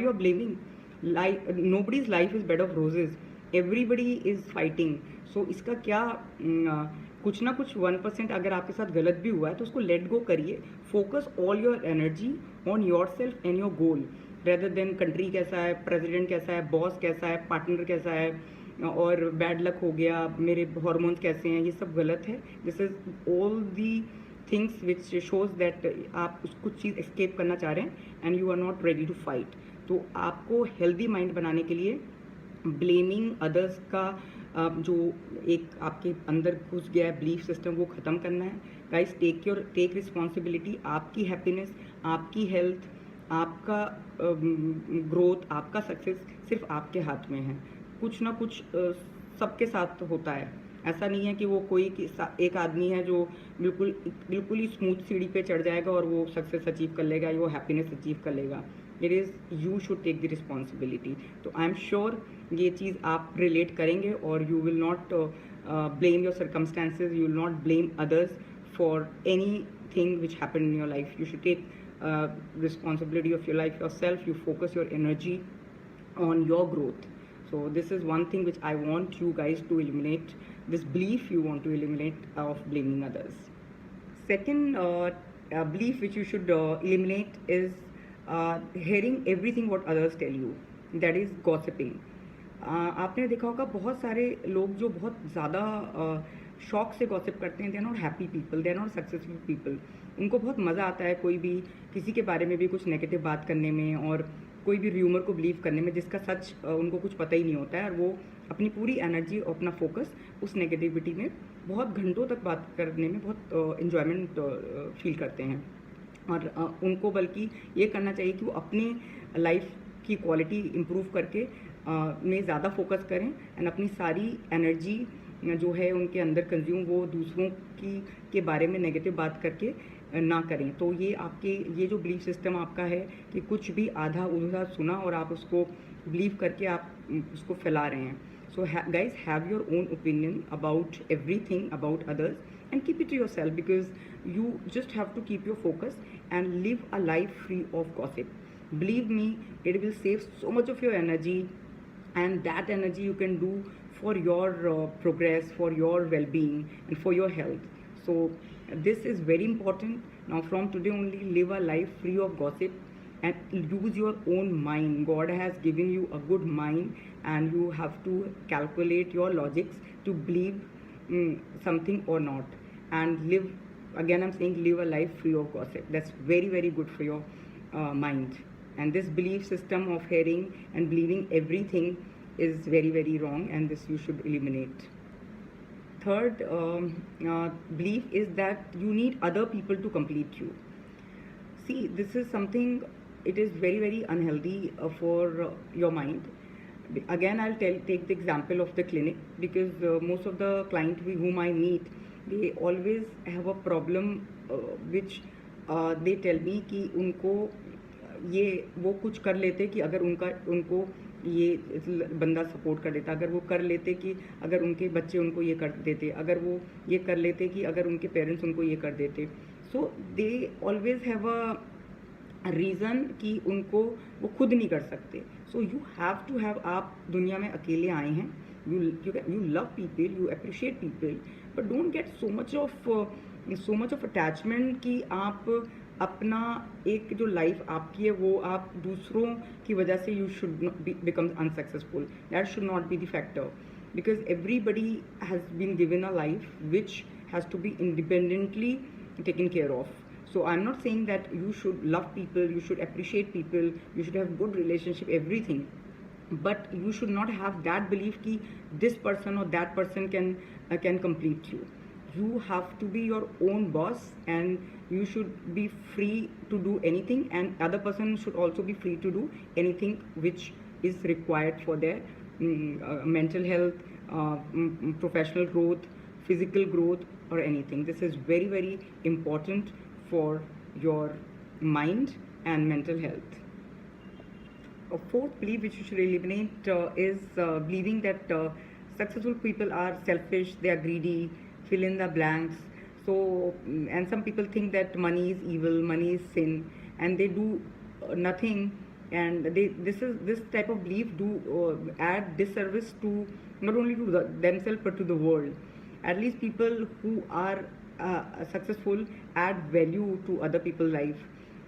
you are blaming? Life, nobody's life is bed of roses, everybody is fighting. So इसका क्या कुछ ना कुछ 1% अगर आपके साथ गलत भी हुआ है तो उसको लेट गो करिए. Focus all your energy on your self and your goal rather than country कैसा है, प्रेसिडेंट कैसा है, बॉस कैसा है, पार्टनर कैसा है, और बैड लक हो गया, मेरे हार्मोन्स कैसे हैं, ये सब गलत है. This is all the things which shows that आप कुछ चीज़ एस्केप करना चाह रहे हैं and you are not ready to fight. तो आपको हेल्दी माइंड बनाने के लिए ब्लेमिंग अदर्स का जो एक आपके अंदर घुस गया है बिलीफ सिस्टम, वो ख़त्म करना है. Guys, take responsibility. आपकी हैप्पीनेस, आपकी हेल्थ, आपका ग्रोथ, आपका सक्सेस सिर्फ आपके हाथ में है. कुछ ना कुछ सबके साथ होता है. ऐसा नहीं है कि वो कोई एक आदमी है जो बिल्कुल ही स्मूथ सीढ़ी पे चढ़ जाएगा और वो सक्सेस अचीव कर लेगा या वो हैप्पीनेस अचीव कर लेगा. It is you should take the responsibility. तो आई एम श्योर ये चीज़ आप रिलेट करेंगे और you will not blame your circumstances, you will not blame others for anything which happened in your life. You should take responsibility of your life yourself. You focus your energy on your growth. So this is one thing which I want you guys to eliminate, this belief you want to eliminate of blaming others. Second belief which you should eliminate is hearing everything what others tell you, that is gossiping. आपने देखा होगा बहुत सारे लोग जो बहुत ज़्यादा शौक से गॉसिप करते हैं, they are not happy people, they are not successful people. उनको बहुत मज़ा आता है कोई भी किसी के बारे में भी कुछ नेगेटिव बात करने में और कोई भी र्यूमर को बिलीव करने में जिसका सच उनको कुछ पता ही नहीं होता है, और वो अपनी पूरी एनर्जी और अपना फोकस उस नेगेटिविटी में बहुत घंटों तक बात करने में बहुत इन्जॉयमेंट फील करते हैं. और उनको बल्कि ये करना चाहिए कि वो अपनी लाइफ की क्वालिटी इम्प्रूव करके में ज़्यादा फोकस करें एंड अपनी सारी एनर्जी जो है उनके अंदर कंज्यूम वो दूसरों के बारे में नेगेटिव बात करके ना करें. तो ये जो बिलीफ सिस्टम आपका है कि कुछ भी आधा उधा सुना और आप उसको बिलीव करके आप उसको फैला रहे हैं. So guys, have your own opinion about everything about others and keep it to yourself, because you just have to keep your focus and live a life free of gossip. Believe me, it will save so much of your energy, and that energy you can do for your progress, for your well-being and for your health. So this is very important. Now from today only, live a life free of gossip and use your own mind. God has given you a good mind and you have to calculate your logics to believe something or not, and live, again I'm saying, live a life free of gossip. That's very, very good for your mind. And this belief system of hearing and believing everything is very, very wrong, and this you should eliminate. Third belief is that you need other people to complete you. See, this is something, it is very, very unhealthy for your mind. Again, I'll take the example of the clinic, because most of the clients whom I meet, they always have a problem which they tell me कि उनको ये वो कुछ कर लेते कि अगर उनको ये बंदा सपोर्ट कर देता, अगर वो कर लेते कि अगर उनके बच्चे उनको ये कर देते, अगर वो ये कर लेते कि अगर उनके पेरेंट्स उनको ये कर देते. So they always have a reason कि उनको वो खुद नहीं कर सकते. So you have to have, आप दुनिया में अकेले आए हैं, you love people, you appreciate people, but don't get so much of attachment कि आप अपना एक जो लाइफ आपकी है वो आप दूसरों की वजह से you should become unsuccessful. That should not be the factor, because everybody has been given a life which has to be independently taken care of. So I'm not saying that you should love people, you should appreciate people, you should have good relationship, everything. But you should not have that belief कि this person or that person can complete you. You have to be your own boss, and you should be free to do anything, and other person should also be free to do anything which is required for their mental health, professional growth, physical growth, or anything. This is very, very important for your mind and mental health. A fourth belief which you should eliminate is believing that Successful people are selfish, they are greedy, fill in the blanks. So, and some people think that money is evil, money is sin, and they do nothing. And this type of belief do add disservice to not only to themselves but to the world. At least people who are successful add value to other people's life.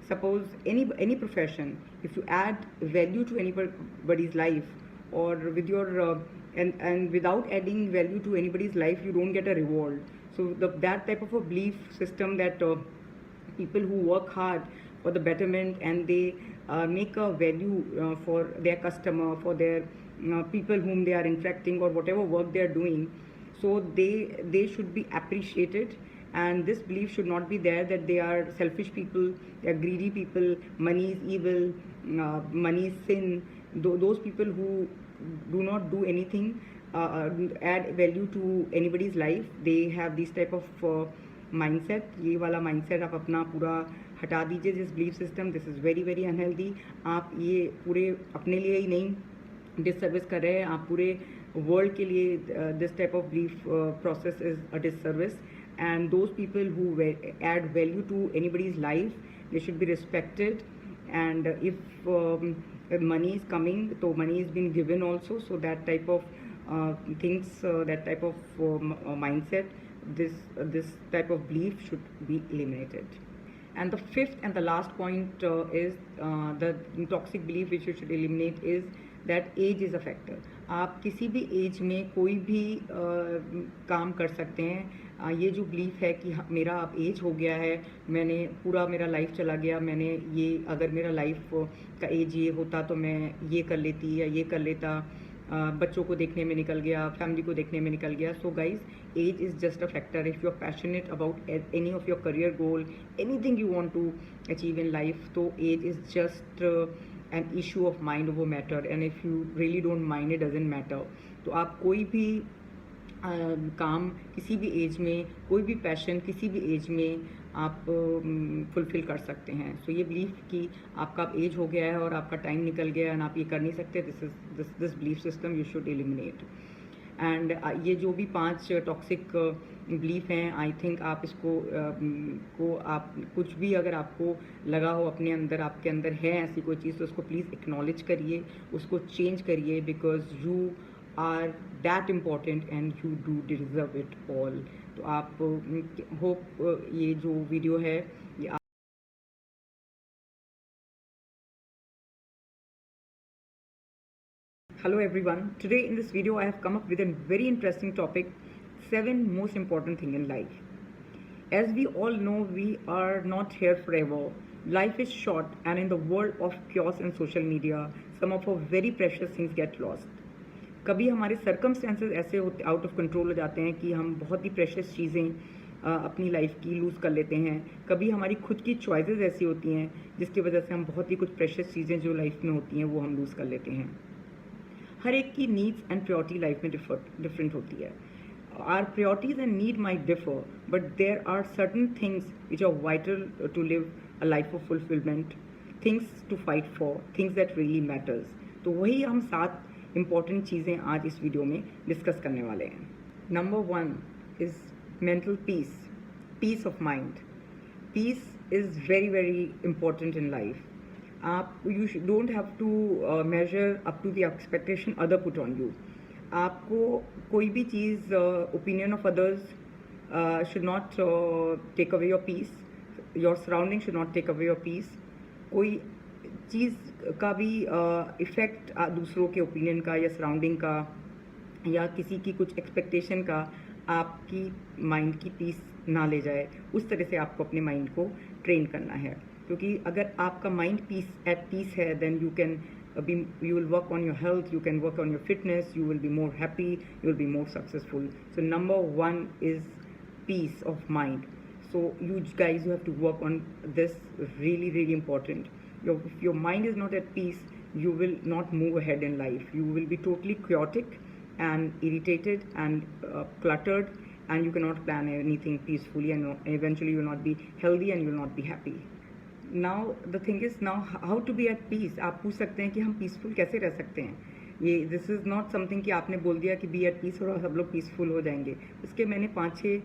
Suppose any profession, if you add value to anybody's life, or with your and without adding value to anybody's life, you don't get a reward. So that type of a belief system that people who work hard for the betterment and they make a value for their customer, for their people whom they are interacting, or whatever work they are doing, so they should be appreciated. And this belief should not be there that they are selfish people, they are greedy people, money is evil, money is sin. Those people who do not do anything, add value to anybody's life, they have this type of mindset. ये वाला mindset आप अपना पूरा हटा दीजिए, this belief system, this is very very unhealthy. आप ये पूरे अपने लिए ही नहीं डिससर्विस कर रहे हैं, आप पूरे वर्ल्ड के लिए this type of belief process is a disservice. And those people who add value to anybody's life, they should be respected. And if money is coming, so money is being given also. So that type of things, that type of mindset, this type of belief should be eliminated. And the fifth and the last point is the toxic belief which you should eliminate is that age is a factor. आप किसी भी as में कोई भी काम कर सकते हैं. ये जो बिलीफ है कि मेरा अब एज हो गया है, मैंने पूरा मेरा लाइफ चला गया, मैंने ये अगर मेरा लाइफ का एज ये होता तो मैं ये कर लेती या ये कर लेता, बच्चों को देखने में निकल गया, फैमिली को देखने में निकल गया. So guys, age is just a factor. If you are passionate about any of your career goal, anything you want to achieve in life, तो age is just an issue of mind over matter. And if you really don't mind, it doesn't matter. तो आप कोई भी काम किसी भी as में, कोई भी पैशन किसी भी एज में आप फुलफिल कर सकते हैं. सो ये बिलीफ कि आपका अब एज हो गया है और आपका टाइम निकल गया है और आप ये कर नहीं सकते, this belief system you should eliminate. And ये जो भी 5 टॉक्सिक बिलीफ हैं, आई थिंक आप इसको को आप कुछ भी अगर आपको लगा हो अपने अंदर, आपके अंदर है ऐसी कोई चीज़, तो उसको प्लीज़ एक्नॉलेज करिए, उसको चेंज करिए, because you are that important and you do deserve it all. तो आप होप ये जो वीडियो है ये Hello everyone. Today in this video I have come up with a very interesting topic, 7 most important things in life. As we all know, we are not here forever. Life is short, and in the world of chaos and social media, some of our very precious things get lost. कभी हमारे circumstances ऐसे out of control हो जाते हैं कि हम बहुत ही precious चीज़ें अपनी लाइफ की लूज़ कर लेते हैं. कभी हमारी खुद की चॉइसेस ऐसी होती हैं जिसकी वजह से हम बहुत ही कुछ प्रेशियस चीज़ें जो लाइफ में होती हैं वो हम लूज़ कर लेते हैं. हर एक की नीड्स एंड प्रायोरिटी लाइफ में डिफरेंट होती है. Our priorities and need might differ, but there are certain things which are vital to live a life of fulfilment, things to fight for, things that really matters. तो वही हम 7 important चीज़ें आज इस video में discuss करने वाले हैं. Number 1 is mental peace, peace of mind. Peace is very very important in life. you don't have to measure up to the expectation other put on you. आपको कोई भी चीज़ opinion of others should not take away your peace. Your surrounding should not take away your peace. कोई चीज़ का भी effect दूसरों के opinion का या सराउंडिंग का या किसी की कुछ एक्सपेक्टेशन का आपकी माइंड की पीस ना ले जाए. उस तरह से आपको अपने माइंड को ट्रेन करना है, क्योंकि अगर आपका माइंड एट पीस है, then you will work on your health, you can work on your fitness, you will be more happy, you will be more successful. So number 1 is peace of mind. So you guys, you have to work on this, really really important. If your mind is not at peace, you will not move ahead in life. You will be totally chaotic and irritated and cluttered, and you cannot plan anything peacefully, and eventually you will not be healthy and you will not be happy. Now the thing is, now how to be at peace. आप पूछ सकते हैं कि हम peaceful कैसे रह सकते हैं. ये दिस इज़ नॉट समथिंग कि आपने बोल दिया कि बी एट पीस और सब लोग पीसफुल हो जाएंगे। इसके मैंने 5-6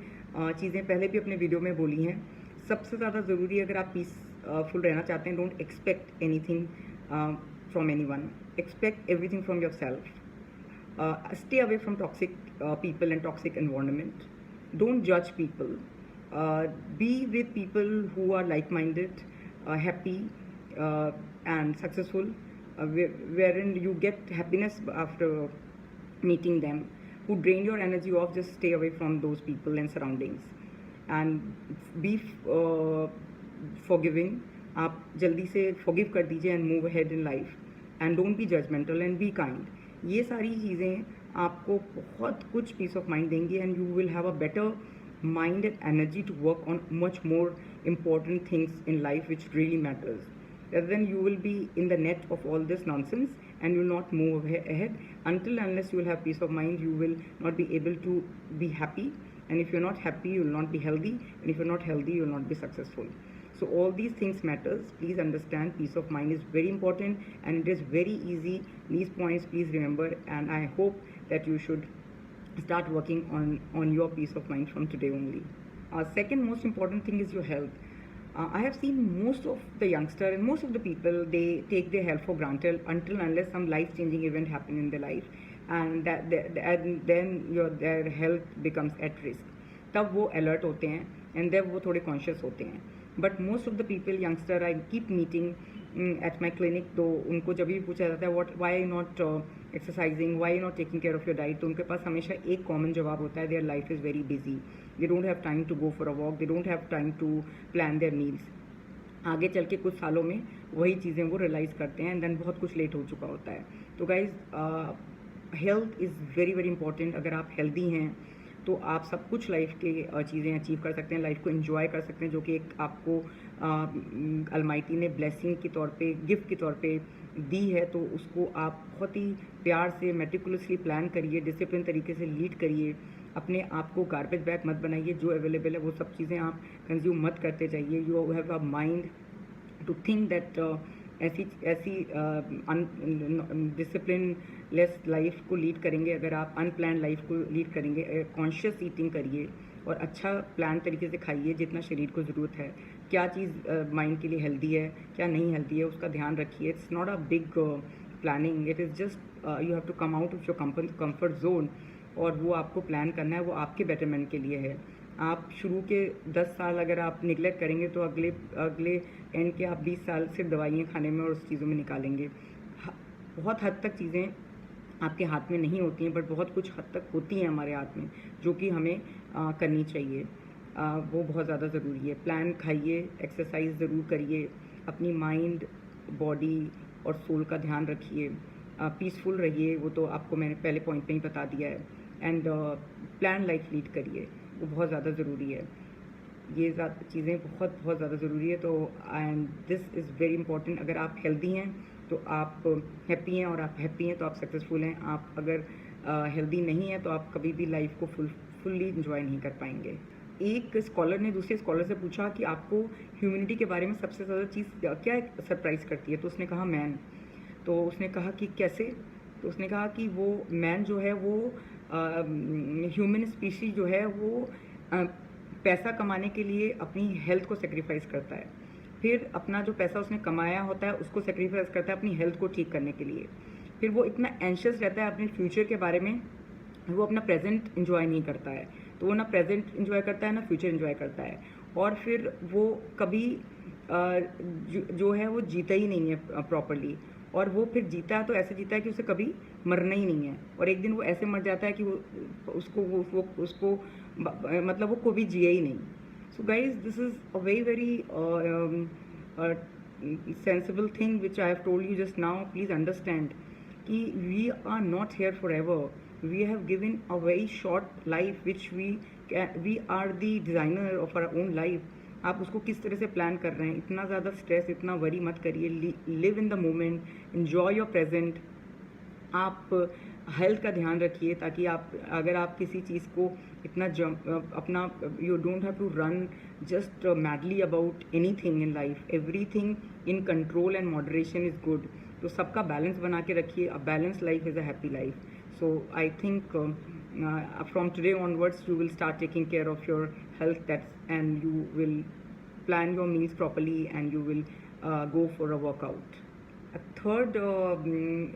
चीज़ें पहले भी अपने वीडियो में बोली हैं। सबसे ज़्यादा ज़रूरी अगर आप पीसफुल रहना चाहते हैं, don't expect anything from anyone, expect everything from your self. Stay away from toxic people and toxic environment. Don't judge people. Be with people who are like-minded, happy, and successful, wherein you get happiness after meeting them. Who drain your energy off, just stay away from those people and surroundings. And be forgiving. आप जल्दी से forgive कर दीजिए and move ahead in life. And don't be judgmental and be kind. ये सारी चीज़ें आपको बहुत कुछ पीस ऑफ माइंड देंगी and you will have a better mind and energy to work on much more important things in life which really matters, rather than you will be in the net of all this nonsense and you will not move ahead until unless you will have peace of mind. You will not be able to be happy, and if you're not happy you will not be healthy, and if you're not healthy you will not be successful. So all these things matters. Please understand, peace of mind is very important and it is very easy. These points please remember, and I hope that you should start working on your peace of mind from today only. Second most important thing is your health. I have seen most of the youngster and most of the people, they take their health for granted until unless some life-changing event happen in their life, and and then their health becomes at risk. तब वो alert होते हैं and then वो थोड़े conscious होते हैं. But most of the people, youngster, I keep meeting at my clinic, तो उनको जब भी पूछा जाता है why not exercising, why not taking care of your diet, तो उनके पास हमेशा एक common जवाब होता है, their life is very busy, they don't have time to go for a walk, they don't have time to plan their meals. आगे चल के कुछ सालों में वही चीज़ें वो रियलाइज़ करते हैं एंड देन बहुत कुछ लेट हो चुका होता है. तो guys health is very very important. अगर आप हेल्दी हैं तो आप सब कुछ लाइफ के चीज़ें अचीव कर सकते हैं, लाइफ को एंजॉय कर सकते हैं, जो कि एक आपको अलमाइटी ने ब्लेसिंग के तौर पे, गिफ्ट के तौर पे दी है. तो उसको आप बहुत ही प्यार से मेटिकुलसली प्लान करिए, डिसिप्लिन तरीके से लीड करिए. अपने आप को गार्बेज बैग मत बनाइए, जो अवेलेबल है वो सब चीज़ें आप कंज्यूम मत करते जाइए. You have a mind to think that ऐसी डिसिप्लिन लेस लाइफ को लीड करेंगे अगर आप अनप्लान लाइफ को लीड करेंगे. कॉन्शियस ईटिंग करिए और अच्छा प्लान तरीके से खाइए जितना शरीर को ज़रूरत है. क्या चीज़ माइंड के लिए हेल्दी है, क्या नहीं हेल्दी है, उसका ध्यान रखिए. It's not a big planning, it is just you have to come out of your comfort zone. और वो आपको प्लान करना है, वो आपके बेटरमेंट के लिए है. आप शुरू के 10 साल अगर आप निगलेक्ट करेंगे तो अगले एंड के आप 20 साल सिर्फ दवाइयाँ खाने में और उस चीज़ों में निकालेंगे. बहुत हद तक चीज़ें आपके हाथ में नहीं होती हैं, बट बहुत कुछ हद तक होती हैं हमारे हाथ में, जो कि हमें करनी चाहिए. वो बहुत ज़्यादा ज़रूरी है. प्लान खाइए, एक्सरसाइज ज़रूर करिए, अपनी माइंड, बॉडी और सोल का ध्यान रखिए, पीसफुल रहिए. वो तो आपको मैंने पहले पॉइंट में ही बता दिया है. एंड प्लान लाइफ लीड करिए, वो बहुत ज़्यादा ज़रूरी है. ये चीज़ें बहुत बहुत ज़्यादा ज़रूरी है. तो and this is very important. अगर आप हेल्दी हैं तो आप हैप्पी हैं, और आप हैप्पी हैं तो आप सक्सेसफुल हैं. आप अगर हेल्दी नहीं हैं तो आप कभी भी लाइफ को फुल्ली इंजॉय नहीं कर पाएंगे. एक स्कॉलर ने दूसरे स्कॉलर से पूछा कि आपको ह्यूमैनिटी के बारे में सबसे ज़्यादा चीज़ क्या सरप्राइज़ करती है. तो उसने कहा मैन. तो उसने कहा कि कैसे. तो उसने कहा कि वो मैन जो है वो ह्यूमन स्पीशीज जो है वो पैसा कमाने के लिए अपनी हेल्थ को सेक्रीफाइस करता है. फिर अपना जो पैसा उसने कमाया होता है उसको सेक्रीफाइस करता है अपनी हेल्थ को ठीक करने के लिए. फिर वो इतना एंशियस रहता है अपने फ्यूचर के बारे में, वो अपना प्रेजेंट इंजॉय नहीं करता है. तो वो ना प्रेजेंट इंजॉय करता है ना फ्यूचर इंजॉय करता है. और फिर वो कभी जो है वो जीता ही नहीं है प्रॉपरली. और वो फिर जीता है तो ऐसे जीता है कि उसे कभी मरना ही नहीं है. और एक दिन वो ऐसे मर जाता है कि उसको मतलब वो कभी जिया ही नहीं. So guys, this is a very sensible thing which I have told you just now. Please understand कि we are not here forever. We have given a very short life which we are the designer of our own life. आप उसको किस तरह से plan कर रहे हैं. इतना ज़्यादा स्ट्रेस, इतना वरी मत करिए. Live in the moment, enjoy your present. आप हेल्थ का ध्यान रखिए ताकि अगर आप किसी चीज़ को इतना अपना you don't have to run just madly about anything in life. Everything in control and moderation is good. तो सबका बैलेंस बना के रखिए. A balance life is a happy life. So I think from today onwards you will start taking care of your health, and you will plan your meals properly, and you will go for a workout. A third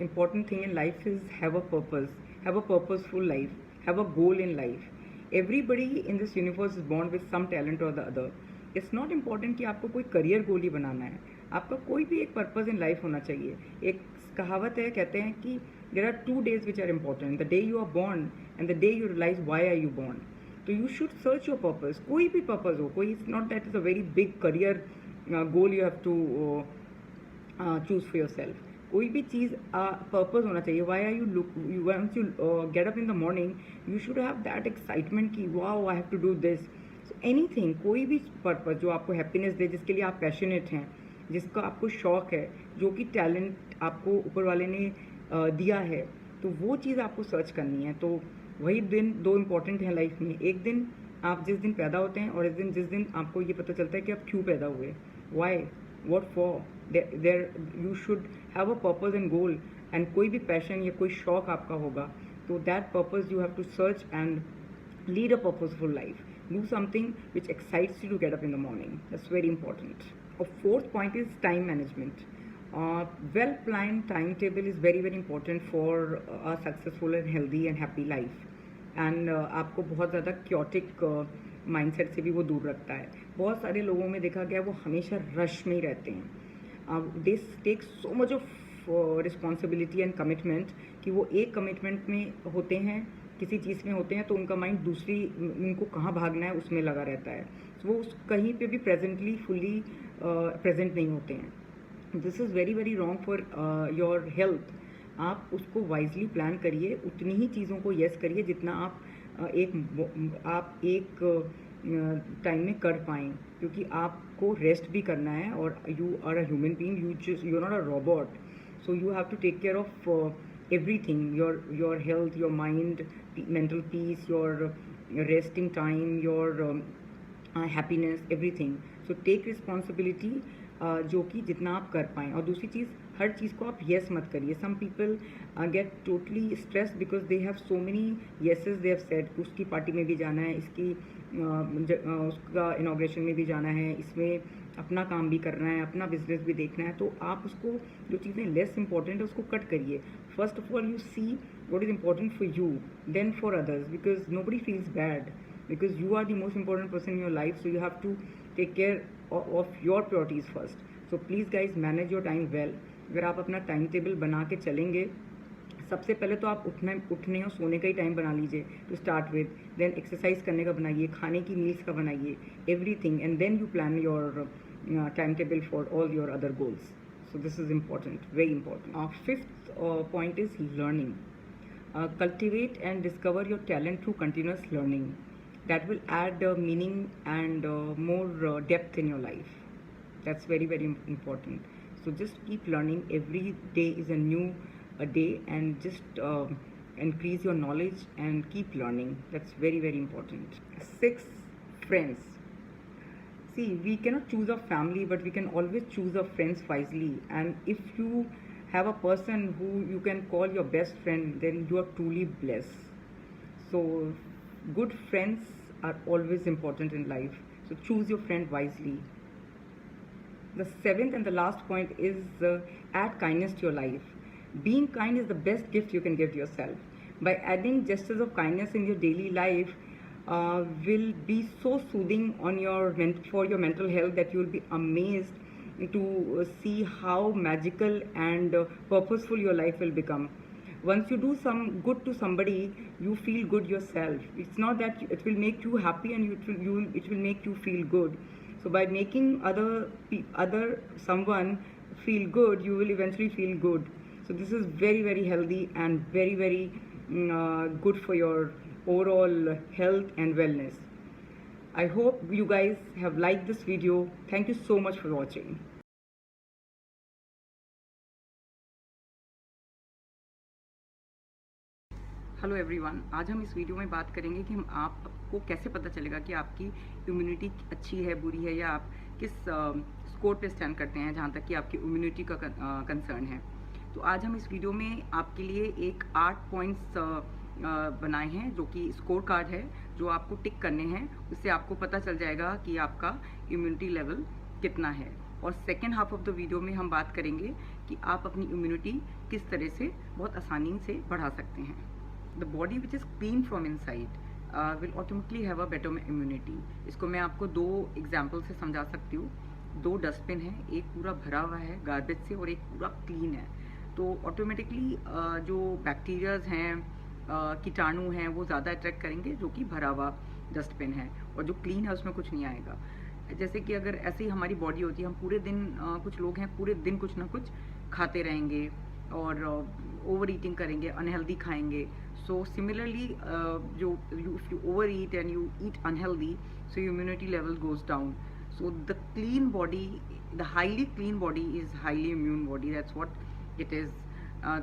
important thing in life is have a purpose, have a purposeful life, have a goal in life. Everybody in this universe is born with some talent or the other. It's not important कि आपको कोई career goal ही बनाना है. आपका कोई भी एक purpose in life होना चाहिए. एक कहावत है, कहते हैं कि there are 2 days which are important, the day you are born and the day you realize why are you born. So you should search your purpose. कोई भी purpose हो, कोई, it's not that it's a very big career goal you have to choose for yourself. कोई भी चीज़ purpose होना चाहिए. why are you once you get up in the morning, you should have that excitement कि wow I have to do this. So anything, कोई भी purpose जो आपको happiness दे, जिसके लिए आप पैशनेट हैं, जिसका आपको शौक है, जो कि टैलेंट आपको ऊपर वाले ने दिया है, तो वो चीज़ आपको सर्च करनी है. तो वही दिन 2 इम्पॉर्टेंट हैं लाइफ में. एक दिन आप जिस दिन पैदा होते हैं, और एक दिन जिस दिन आपको ये पता चलता है कि आप क्यों पैदा हुए. Why, what for. There you should have a purpose and goal. And कोई भी पैशन या कोई शौक आपका होगा, तो that purpose you have to search and lead a purposeful life. Do something which excites you to get up in the morning. That's very important. और 4th point is time management. Well-planned timetable is very very important for a successful and healthy and happy life. And आपको बहुत ज़्यादा chaotic mindset से भी वो दूर रखता है. बहुत सारे लोगों में देखा गया वो हमेशा रश में ही रहते हैं. They take so much of responsibility and commitment कि वो एक commitment में होते हैं, किसी चीज़ में होते हैं, तो उनका माइंड दूसरी, उनको कहाँ भागना है उसमें लगा रहता है. वो कहीं पे भी प्रेजेंटली फुल्ली प्रेजेंट नहीं होते हैं. This is very very wrong for your health. आप उसको वाइजली प्लान करिए, उतनी ही चीज़ों को येस करिए जितना आप एक टाइम में कर पाएँ, क्योंकि आपको रेस्ट भी करना है. और you are a human being, you are not a robot. So you have to take care of everything, your health, your mind, mental peace, your resting time, your happiness, everything. So take responsibility, जो कि जितना आप कर पाएँ. और दूसरी चीज़, हर चीज़ को आप येस मत करिए. Some people get totally stressed because they have so many yeses they have said. उसकी पार्टी में भी जाना है, इसकी उसका इनॉग्रेशन में भी जाना है, इसमें अपना काम भी करना है, अपना बिजनेस भी देखना है. तो आप उसको, जो चीज़ें लेस इंपॉर्टेंट है उसको कट करिए. First of all you see what is important for you, then for others, because nobody feels bad, because you are the most important person in your life, so you have to take care of your priorities first. So please guys, manage your time well. अगर आप अपना time table बना के चलेंगे, सबसे पहले तो आप उठने और सोने का ही टाइम बना लीजिए to start with. Then exercise करने का बनाइए, खाने की मील्स का बनाइए, everything, and then you plan your timetable for all your other goals. So this is important, very important. 5th point is learning. Cultivate and discover your talent through continuous learning. That will add meaning and more depth in your life. That's very very important. So just keep learning. Every day is a new day, and just increase your knowledge and keep learning. That's very very important. 6, friends. See, we cannot choose a family, but we can always choose our friends wisely. And if you have a person who you can call your best friend, then you are truly blessed. So good friends are always important in life. So choose your friend wisely. The 7th and the last point is add kindness to your life. Being kind is the best gift you can give to yourself. By adding gestures of kindness in your daily life, will be so soothing on for your mental health that you will be amazed to see how magical and purposeful your life will become. Once you do some good to somebody, you feel good yourself. It's not that it will make you happy, and it will make you feel good. So by making other someone feel good, you will eventually feel good. So this is very very healthy and very very good for your overall health and wellness. I hope you guys have liked this video. Thank you so much for watching. Hello everyone, आज हम इस video में बात करेंगे कि आपको कैसे पता चलेगा कि आपकी इम्यूनिटी अच्छी है, बुरी है, या आप किस स्कोर पे स्टैंड करते हैं जहाँ तक कि आपकी इम्यूनिटी का कंसर्न है. तो आज हम इस वीडियो में आपके लिए एक 8 पॉइंट्स बनाए हैं जो कि स्कोर कार्ड है, जो आपको टिक करने हैं। उससे आपको पता चल जाएगा कि आपका इम्यूनिटी लेवल कितना है। और second half of the video में हम बात करेंगे कि आप अपनी इम्यूनिटी किस तरह से बहुत आसानी से बढ़ा सकते हैं। The body which is clean from inside will automatically have a better immunity. इसको मैं आपको 2 एग्जाम्पल से समझा सकती हूँ। 2 डस्टबिन है, एक पूरा भरा हुआ है गार्बेज से और एक पूरा क्लीन है। तो ऑटोमेटिकली जो बैक्टीरियाज हैं, कीटाणु हैं, वो ज़्यादा अट्रैक्ट करेंगे जो कि भरा हुआ डस्टबिन है, और जो क्लीन है उसमें कुछ नहीं आएगा। जैसे कि अगर ऐसे ही हमारी बॉडी होती है, हम पूरे दिन कुछ लोग हैं पूरे दिन कुछ ना कुछ खाते रहेंगे और ओवर ईटिंग करेंगे, अनहेल्दी खाएंगे। सो सिमिलरली जो if you over eat and you eat unhealthy, so immunity level goes down. So the clean body, the highly clean body is highly immune body. That's what it is.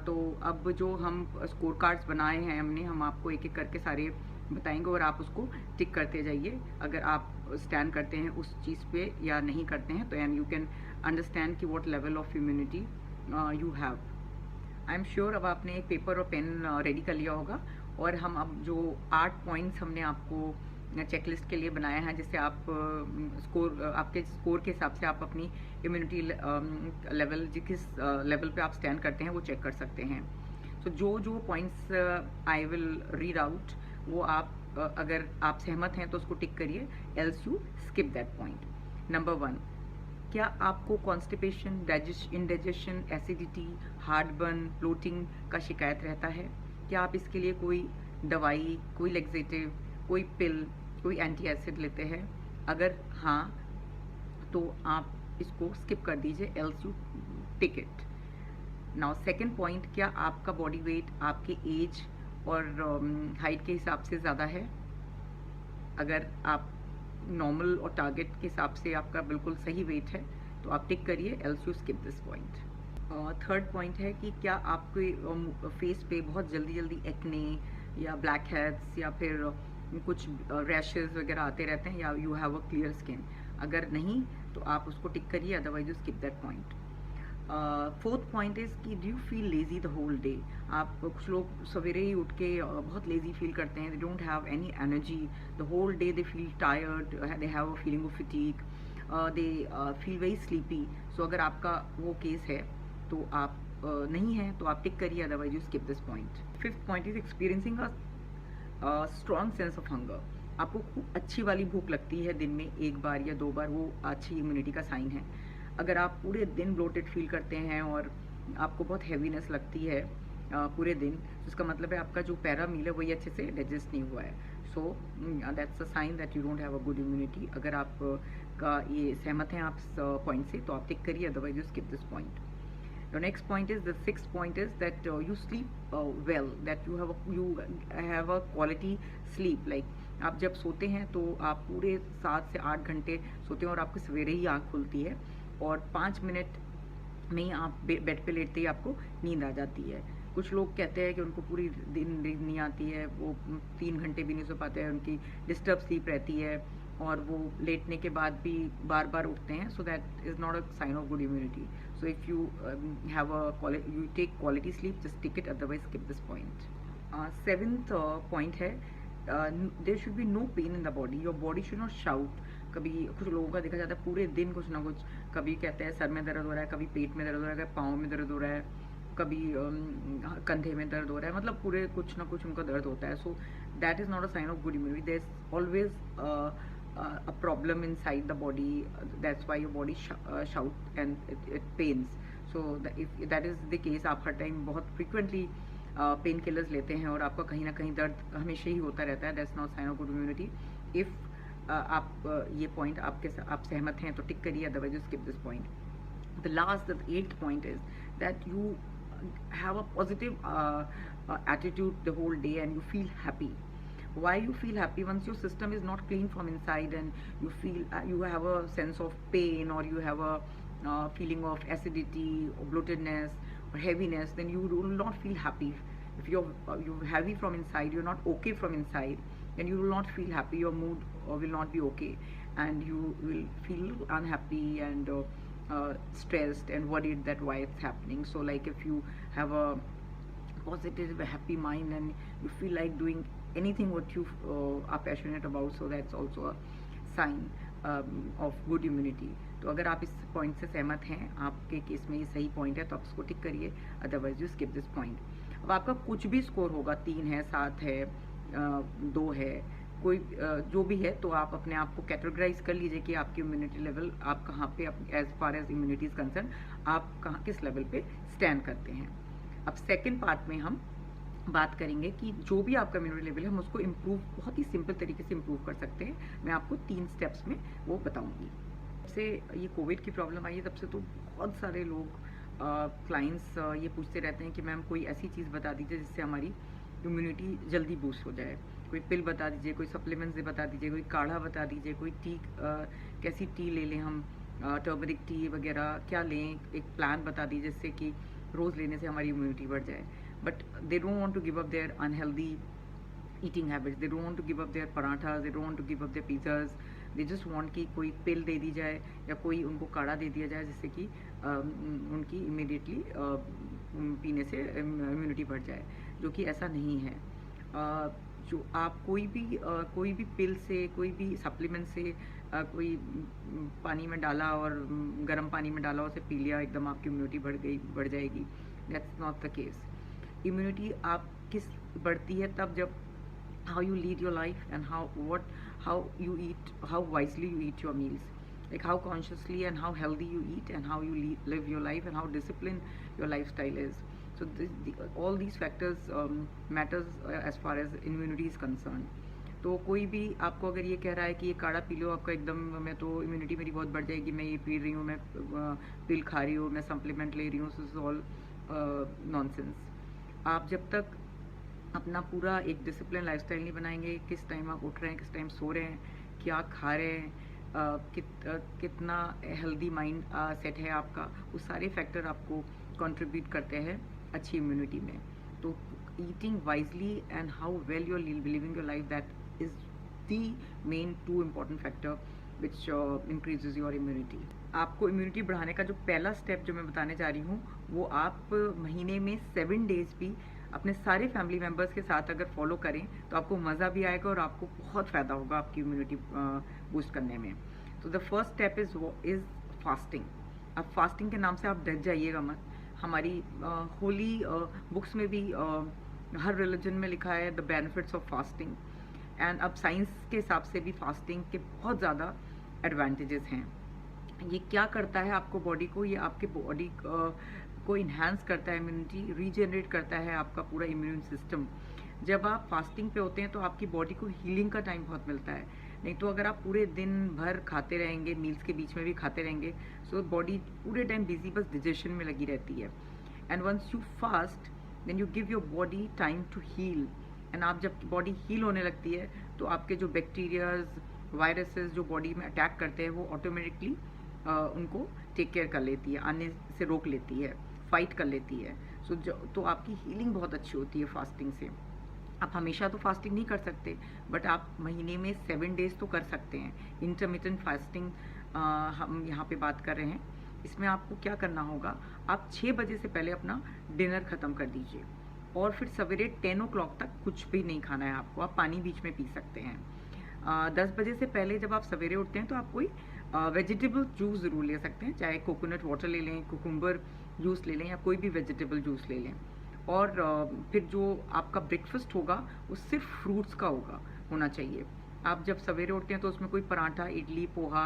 तो अब जो हम score cards बनाए हैं हमने, हम आपको एक एक करके सारे बताएंगे और आप उसको टिक करते जाइए अगर आप स्टैंड करते हैं उस चीज़ पे या नहीं करते हैं। तो एंड यू कैन अंडरस्टैंड कि what level of immunity you have. I am sure अब आपने एक पेपर और पेन रेडी कर लिया होगा, और हम अब जो 8 पॉइंट्स हमने आपको चेकलिस्ट के लिए बनाया है, जिससे आप आपके स्कोर के हिसाब से आप अपनी इम्यूनिटी लेवल किस लेवल पे आप स्टैंड करते हैं वो चेक कर सकते हैं। तो जो points I will read out, वो आप अगर आप सहमत हैं तो उसको टिक करिए, else you skip that point. Number 1, क्या आपको constipation, indigestion, acidity, heartburn, bloating का शिकायत रहता है? क्या आप इसके लिए कोई दवाई, कोई लेक्सेटिव, कोई पिल, कोई एंटी एसिड लेते हैं? अगर हाँ तो आप इसको स्किप कर दीजिए, else you tick it. Now second point, क्या आपका बॉडी वेट आपके एज और हाइट के हिसाब से ज़्यादा है? अगर आप नॉर्मल और टारगेट के हिसाब से आपका बिल्कुल सही वेट है तो आप टिक करिए, else you skip this point. Third point है कि क्या आपके फेस पे बहुत जल्दी एक्ने या ब्लैक हेड्स या फिर कुछ रैशेस वगैरह आते रहते हैं, या you have a clear skin? अगर नहीं तो आप उसको टिक करिए, otherwise you skip that point. Fourth point is कि do you feel lazy the whole day? आप कुछ लोग सवेरे ही उठ के बहुत लेजी फील करते हैं, they don't have any energy the whole day, they feel tired, they have a feeling of fatigue, they feel very sleepy. So अगर आपका वो केस है तो आप नहीं है तो आप टिक करिए, otherwise you skip this point. Fifth point is experiencing a strong sense of hunger. आपको खूब अच्छी वाली भूख लगती है दिन में 1 बार या 2 बार, वो अच्छी इम्यूनिटी का साइन है। अगर आप पूरे दिन ब्लोटेड फील करते हैं और आपको बहुत हैवीनेस लगती है पूरे दिन, तो इसका मतलब है आपका जो पैरा मील है वही अच्छे से डाइजेस्ट नहीं हुआ है। So that's a sign that you don't have a good immunity. अगर आप का ये सहमत हैं आप इस पॉइंट से तो आप टिक करिए, otherwise you skip this point. The next point is, the sixth point is that you sleep well, that you have a quality sleep. Like आप जब सोते हैं तो आप पूरे 7 से 8 घंटे सोते हैं और आपको सवेरे ही आँख खुलती है और 5 मिनट में ही आप बेड पे लेटते ही आपको नींद आ जाती है। कुछ लोग कहते हैं कि उनको पूरी दिन नींद नहीं आती है, वो 3 घंटे भी नहीं सो पाते हैं, उनकी डिस्टर्ब स्लीप रहती है और वो लेटने के बाद भी बार बार उठते हैं। So that is not a sign of good immunity. So if you have you take quality sleep, just tick it, otherwise skip this point. Seventh point है, there should be no pain in the body, your body should not shout. कभी कुछ लोगों का देखा जाता है पूरे दिन कुछ ना कुछ, कभी कहते हैं सर में दर्द हो रहा है, कभी पेट में दर्द हो रहा है, कभी पाँव में दर्द हो रहा है, कभी कंधे में दर्द हो रहा है, मतलब पूरे कुछ ना कुछ उनका दर्द होता है। So that is not a sign of good immunity. There is always a problem inside the body, that's why your body shout and it pains. So if that is the case, आप हर time बहुत frequently pain killers लेते हैं और आपका कहीं ना कहीं दर्द हमेशा ही होता रहता है, that's not sign of good immunity. if आप ये पॉइंट आप सहमत हैं तो टिक करिए, otherwise you skip this point. The last, the 8th point is that you have a positive attitude the whole day and you feel happy. Why you feel happy? Once your system is not clean from inside and you feel you have a sense of pain, or you have a feeling of acidity or bloatedness or heaviness, then you will not feel happy. If you're heavy from inside, you're not okay from inside, then you will not feel happy. Your mood will not be okay and you will feel unhappy and stressed and worried that why it's happening. So like if you have a positive, happy mind and you feel like doing anything what you are passionate about, so that's also a sign of good immunity. तो अगर आप इस point से सहमत हैं, आपके case में ये सही पॉइंट है, तो आप इसको टिक करिए, otherwise you skip this point. अब आपका कुछ भी स्कोर होगा, 3 है, 7 है, 2 है, कोई जो भी है, तो आप अपने आप को कैटेगराइज कर लीजिए कि आपकी इम्यूनिटी लेवल, आप कहाँ पे, as far as immunity is concern, आप कहाँ किस लेवल पे स्टैंड करते हैं. अब सेकेंड पार्ट में हम बात करेंगे कि जो भी आपका इम्यूनिटी लेवल है, हम उसको इम्प्रूव बहुत ही सिंपल तरीके से इम्प्रूव कर सकते हैं. मैं आपको 3 स्टेप्स में वो बताऊंगी. से ये कोविड की प्रॉब्लम आई है तब से तो बहुत सारे लोग क्लाइंट्स ये पूछते रहते हैं कि मैम कोई ऐसी चीज़ बता दीजिए जिससे हमारी इम्यूनिटी जल्दी बूस्ट हो जाए. कोई पिल बता दीजिए, कोई सप्लीमेंट्स बता दीजिए, कोई काढ़ा बता दीजिए, कोई टी कैसी टी ले लें हम, टर्मरिक टी वगैरह क्या लें, एक प्लान बता दीजिए जिससे कि रोज़ लेने से हमारी इम्यूनिटी बढ़ जाए. But they don't want to give up their unhealthy eating habits, they don't want to give up their parathas, they don't want to give up their pizzas, they just want कि कोई पिल दे दी जाए या कोई उनको काढ़ा दे दिया जाए जिससे कि उनकी इमीडिएटली पीने से इम्यूनिटी बढ़ जाए, जो कि ऐसा नहीं है. जो आप कोई भी पिल से, कोई भी सप्लीमेंट से, कोई पानी में डाला और गर्म पानी में डाला, उसे पी लिया, एकदम आपकी इम्यूनिटी बढ़ जाएगी. That's not the case. Immunity आप किस बढ़ती है तब जब how you lead your life and how you eat, how wisely you eat your meals, like how consciously and how healthy you eat and how you live your life and how disciplined your lifestyle is. So all these factors matters as far as immunity is concerned. तो कोई भी आपको अगर ये कह रहा है कि ये काढ़ा पी लो, आपका एकदम, मैं तो इम्यूनिटी मेरी बहुत बढ़ जाएगी, मैं ये पी रही हूँ, मैं पिल खा रही हूँ, मैं सप्लीमेंट ले रही हूँ, दिस इज ऑल नॉनसेंस. आप जब तक अपना पूरा एक डिसिप्लिन लाइफस्टाइल नहीं बनाएंगे, किस टाइम आप उठ रहे हैं, किस टाइम सो रहे हैं, क्या खा रहे हैं, कितना हेल्दी माइंड सेट है आपका, वो सारे फैक्टर आपको कंट्रीब्यूट करते हैं अच्छी इम्यूनिटी में. तो eating wisely and how well you are living your life, that is the main 2 important factor which increases your immunity. आपको इम्यूनिटी बढ़ाने का जो पहला स्टेप जो मैं बताने जा रही हूँ, वो आप महीने में 7 डेज भी अपने सारे फैमिली मेम्बर्स के साथ अगर फॉलो करें तो आपको मज़ा भी आएगा और आपको बहुत फ़ायदा होगा आपकी इम्यूनिटी बूस्ट करने में. तो the first step is fasting. अब फास्टिंग के नाम से आप डर जाइएगा मत. हमारी होली बुक्स में भी हर रिलीजन में लिखा है the benefits of fasting. And अब साइंस के हिसाब से भी फास्टिंग के बहुत ज़्यादा एडवांटेजेस हैं. ये क्या करता है आपको बॉडी को, ये आपके बॉडी को इन्हांस करता है, इम्यूनिटी रीजनरेट करता है आपका पूरा इम्यून सिस्टम. जब आप फास्टिंग पे होते हैं तो आपकी बॉडी को हीलिंग का टाइम बहुत मिलता है. नहीं तो अगर आप पूरे दिन भर खाते रहेंगे, मील्स के बीच में भी खाते रहेंगे, सो बॉडी पूरे टाइम बिजी बस डिजेशन में लगी रहती है. And once you fast then you give your body time to heal. एंड आप जब बॉडी हील होने लगती है तो आपके जो बैक्टीरियाज, वायरसेस जो बॉडी में अटैक करते हैं, वो ऑटोमेटिकली उनको टेक केयर कर लेती है, आने से रोक लेती है, फाइट कर लेती है. तो आपकी हीलिंग बहुत अच्छी होती है फास्टिंग से. आप हमेशा तो फास्टिंग नहीं कर सकते, बट आप महीने में 7 डेज तो कर सकते हैं. इंटरमिटेंट फास्टिंग हम यहाँ पे बात कर रहे हैं. इसमें आपको क्या करना होगा, आप 6 बजे से पहले अपना डिनर ख़त्म कर दीजिए और फिर सवेरे 10 o'clock तक कुछ भी नहीं खाना है आपको. आप पानी बीच में पी सकते हैं. 10 बजे से पहले जब आप सवेरे उठते हैं तो आप कोई वेजिटेबल जूस ज़रूर ले सकते हैं, चाहे कोकोनट वाटर ले लें, कुकुम्बर जूस ले लें या कोई भी वेजिटेबल जूस ले लें. और फिर जो आपका ब्रेकफास्ट होगा वो सिर्फ फ्रूट्स का होना चाहिए. आप जब सवेरे उठते हैं तो उसमें कोई पराठा, इडली, पोहा,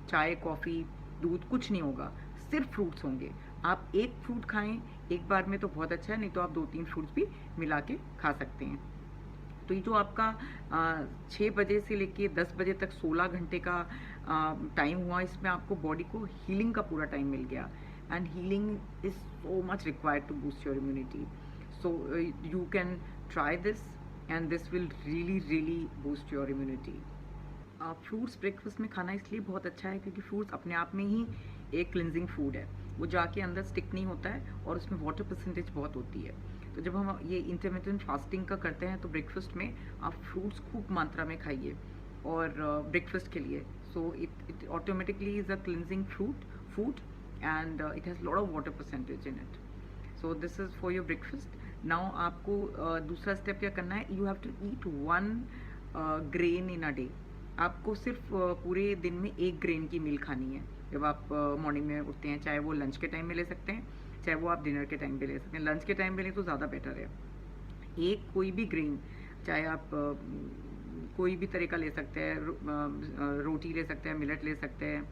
चाय, कॉफ़ी, दूध कुछ नहीं होगा, सिर्फ फ्रूट्स होंगे. आप एक फ्रूट खाएं एक बार में तो बहुत अच्छा है, नहीं तो आप 2-3 फ्रूट्स भी मिला के खा सकते हैं. तो ये जो आपका 6 बजे से लेके 10 बजे तक 16 घंटे का टाइम हुआ, इसमें आपको बॉडी को हीलिंग का पूरा टाइम मिल गया. And healing is so much required to boost your immunity. So you can try this and this will really boost your immunity. Fruits breakfast में खाना इसलिए बहुत अच्छा है क्योंकि फ्रूट्स अपने आप में ही एक क्लिनजिंग फूड है. वो जाके अंदर स्टिक नहीं होता है और उसमें वाटर परसेंटेज बहुत होती है. तो जब हम ये इंटरमिटेंट फास्टिंग का करते हैं तो ब्रेकफास्ट में आप फ्रूट्स खूब मात्रा में खाइए और ब्रेकफास्ट के लिए. So it automatically is a cleansing food and it has a lot of water percentage in it. So this is for your breakfast. Now आपको दूसरा स्टेप क्या करना है, you have to eat 1 grain in a day. आपको सिर्फ पूरे दिन में 1 ग्रेन की मील खानी है जब आप मॉर्निंग में उठते हैं, चाहे वो लंच के टाइम में ले सकते हैं, चाहे वो आप डिनर के टाइम पे ले सकते हैं। लंच के टाइम पे लें तो ज़्यादा बेटर है। एक कोई भी ग्रेन, चाहे आप कोई भी तरह का ले सकते हैं, रोटी ले सकते हैं, मिलेट ले सकते हैं,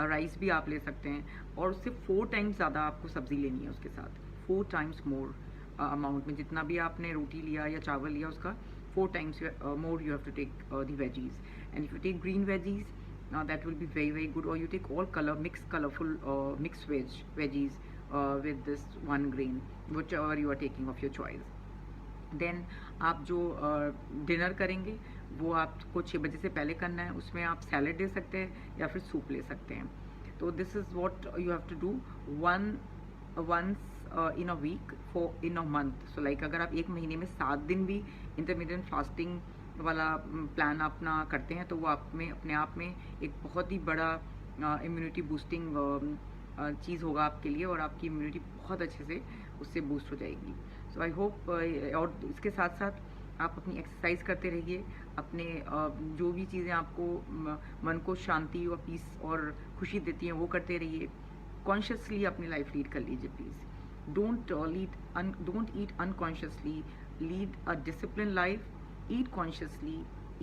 राइस भी आप ले सकते हैं, और उससे 4 टाइम्स ज़्यादा आपको सब्ज़ी लेनी है उसके साथ, 4 टाइम्स मोर अमाउंट में। जितना भी आपने रोटी लिया या चावल लिया उसका 4 times more you have to take the veggies. And if you take green veggies, that will be very very good. Or you take all colorful mixed veggies with this 1 grain, whichever you are taking of your choice. Then आप जो dinner करेंगे वो आपको 6 बजे से पहले करना है। उसमें आप सैलड ले सकते हैं या फिर सूप ले सकते हैं। तो this is what you have to do once in a week for in a month. So like अगर आप 1 महीने में 7 दिन भी इंटरमीडिएट फास्टिंग वाला प्लान अपना करते हैं तो वो अपने आप में एक बहुत ही बड़ा इम्यूनिटी बूस्टिंग चीज़ होगा आपके लिए, और आपकी इम्यूनिटी बहुत अच्छे से उससे बूस्ट हो जाएगी। सो आई होप, और इसके साथ साथ आप अपनी एक्सरसाइज करते रहिए, अपने जो भी चीज़ें आपको मन को शांति और पीस और खुशी देती हैं वो करते रहिए। कॉन्शियसली अपनी लाइफ लीड कर लीजिए please. Don't eat unconsciously. Lead a disciplined life. Eat consciously.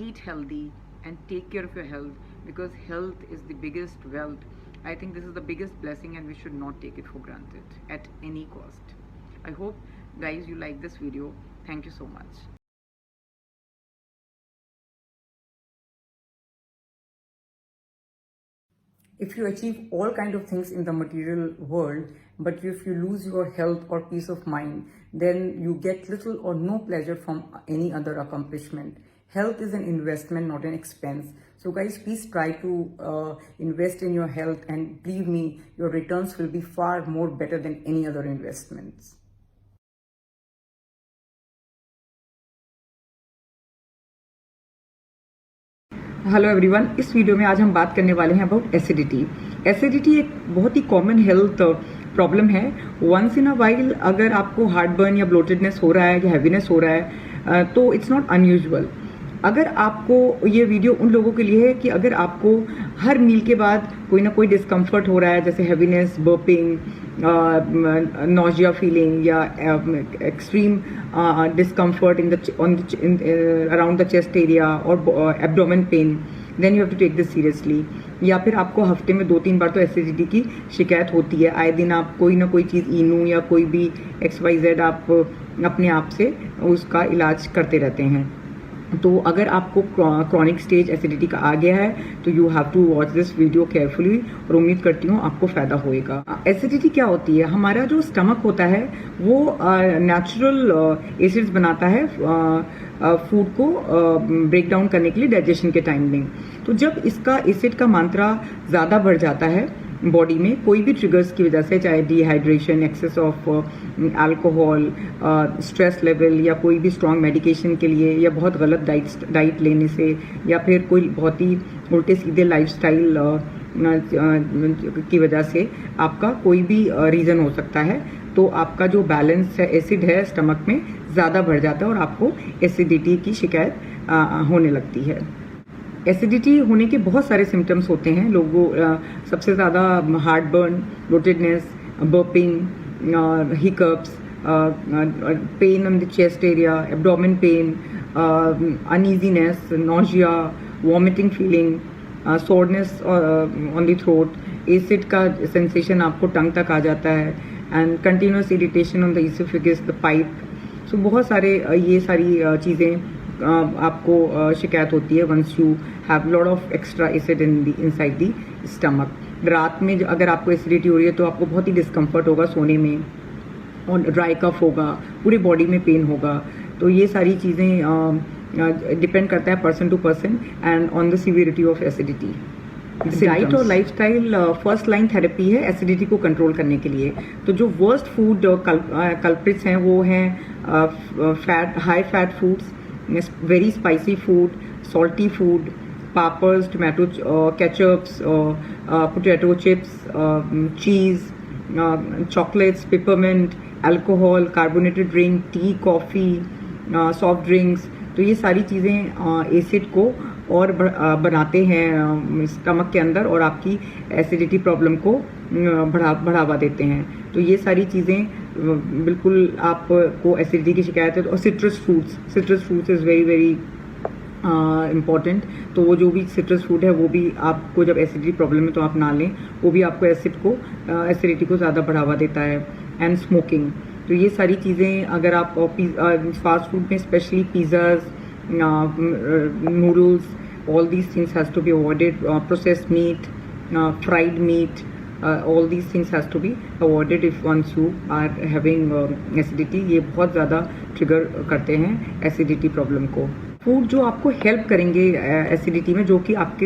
Eat healthy, and take care of your health, because health is the biggest wealth. I think this is the biggest blessing, and we should not take it for granted at any cost. I hope, guys, you like this video. Thank you so much. If you achieve all kind of things in the material world, but if you lose your health or peace of mind, then you get little or no pleasure from any other accomplishment. Health is an investment, not an expense. So guys, please try to invest in your health, and believe me, your returns will be far more better than any other investments. Hello everyone, इस video में आज हम बात करने वाले हैं about acidity. Acidity एक बहुत ही कॉमन हेल्थ प्रॉब्लम है। वंस इन अ वाइल अगर आपको हार्टबर्न या ब्लोटेडनेस हो रहा है या हैवीनेस हो रहा है तो इट्स नॉट अनयूजुअल। अगर आपको ये वीडियो उन लोगों के लिए है कि अगर आपको हर मील के बाद कोई ना कोई डिस्कम्फर्ट हो रहा है, जैसे हैवीनेस, बर्पिंग, नॉजिया फीलिंग या extreme discomfort around the chest area और abdomen pain, then you have to take this seriously. या फिर आपको हफ्ते में 2-3 बार तो एसिडिटी की शिकायत होती है, आए दिन आप कोई ना कोई चीज़ इनू या कोई भी XYZ आप अपने आप से उसका इलाज करते रहते हैं। तो अगर आपको क्रॉनिक स्टेज एसिडिटी का आ गया है तो you have to watch this video carefully, और उम्मीद करती हूँ आपको फ़ायदा होएगा। एसिडिटी क्या होती है? हमारा जो स्टमक होता है वो नेचुरल एसिड्स बनाता है फूड को ब्रेक डाउन करने के लिए डाइजेशन के टाइम में। तो जब इसका एसिड का मात्रा ज़्यादा बढ़ जाता है बॉडी में कोई भी ट्रिगर्स की वजह से, चाहे dehydration, excess of alcohol, stress level, या कोई भी स्ट्रॉन्ग मेडिकेशन के लिए, या बहुत गलत डाइट लेने से, या फिर कोई बहुत ही उल्टे सीधे लाइफस्टाइल की वजह से आपका कोई भी रीज़न हो सकता है, तो आपका जो बैलेंस है एसिड है स्टमक में ज़्यादा बढ़ जाता है और आपको एसिडिटी की शिकायत होने लगती है। एसिडिटी होने के बहुत सारे सिम्टम्स होते हैं लोगों, सबसे ज़्यादा heartburn, bloatedness, burping, hiccups, pain on the chest area, abdomen pain, uneasiness, nausea, vomiting feeling, soreness on the throat, acid का सेंसेशन आपको टंग तक आ जाता है, and continuous irritation on the oesophagus, the pipe. So बहुत सारे ये सारी चीज़ें आपको शिकायत होती है once you have lot of extra acid inside the stomach. रात में अगर आपको एसिडिटी हो रही है तो आपको बहुत ही डिस्कम्फर्ट होगा सोने में, और ड्राई कफ होगा, पूरी बॉडी में पेन होगा। तो ये सारी चीज़ें डिपेंड करता है person to person and on the severity of acidity. Diet और लाइफस्टाइल फर्स्ट लाइन थेरेपी है एसिडिटी को कंट्रोल करने के लिए। तो जो वर्स्ट फूड कल्प्रिट्स हैं वो हैं high fat foods, very spicy food, salty food, peppers, tomato ketchups, potato chips, cheese, chocolates, peppermint, alcohol, carbonated drink, tea, coffee, soft drinks, तो ये सारी चीज़ें एसिड को और बनाते हैं स्टमक के अंदर और आपकी एसिडिटी प्रॉब्लम को बढ़ावा देते हैं। तो ये सारी चीज़ें बिल्कुल आपको एसिडिटी की शिकायत है। और citrus fruits is very very important. तो वो जो भी सिट्रस फ्रूट है वो भी आपको जब एसिडिटी प्रॉब्लम है तो आप ना लें, वो भी आपको एसिडिटी को ज़्यादा बढ़ावा देता है। एंड स्मोकिंग, तो ये सारी चीज़ें अगर आप फास्ट फूड में specially pizzas, noodles, all these things has to be avoided. Processed meat, fried meat, all these things has to be avoided if once you are having acidity. ये बहुत ज़्यादा ट्रिगर करते हैं एसिडिटी प्रॉब्लम को। Food जो आपको help करेंगे acidity में, जो कि आप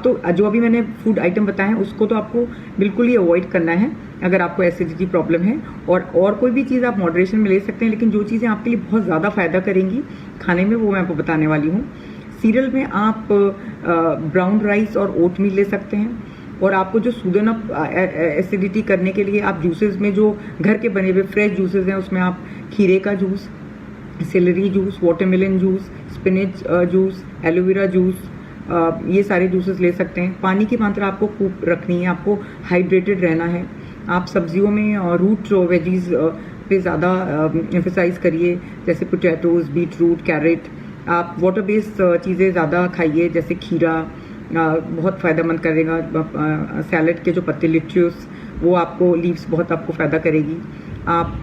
तो जो अभी मैंने फूड आइटम बताए हैं उसको तो आपको बिल्कुल ही अवॉइड करना है अगर आपको एसिडिटी प्रॉब्लम है। और कोई भी चीज़ आप मॉडरेशन में ले सकते हैं, लेकिन जो चीज़ें आपके लिए बहुत ज़्यादा फ़ायदा करेंगी खाने में वो मैं आपको बताने वाली हूँ। सीरियल में आप ब्राउन राइस और ओट मील ले सकते हैं। और आपको जो सूदन अप एसिडिटी करने के लिए आप जूसेस में जो घर के बने हुए फ्रेश जूसेस हैं उसमें आप खीरे का juice, salary juice, watermelon juice, spinach juice, aloe vera juice, ये सारे जूसेस ले सकते हैं। पानी की मात्रा आपको खूब रखनी है, आपको हाइड्रेटेड रहना है। आप सब्जियों में रूट वेजीज पे ज़्यादा एम्फेसाइज करिए, जैसे पोटैटोज़, बीटरूट, कैरेट। आप वाटर बेस्ड चीज़ें ज़्यादा खाइए, जैसे खीरा बहुत फ़ायदेमंद करेगा। सैलड के जो पत्ते, लिट्यूस, वो आपको लीव्स बहुत आपको फ़ायदा करेगी। आप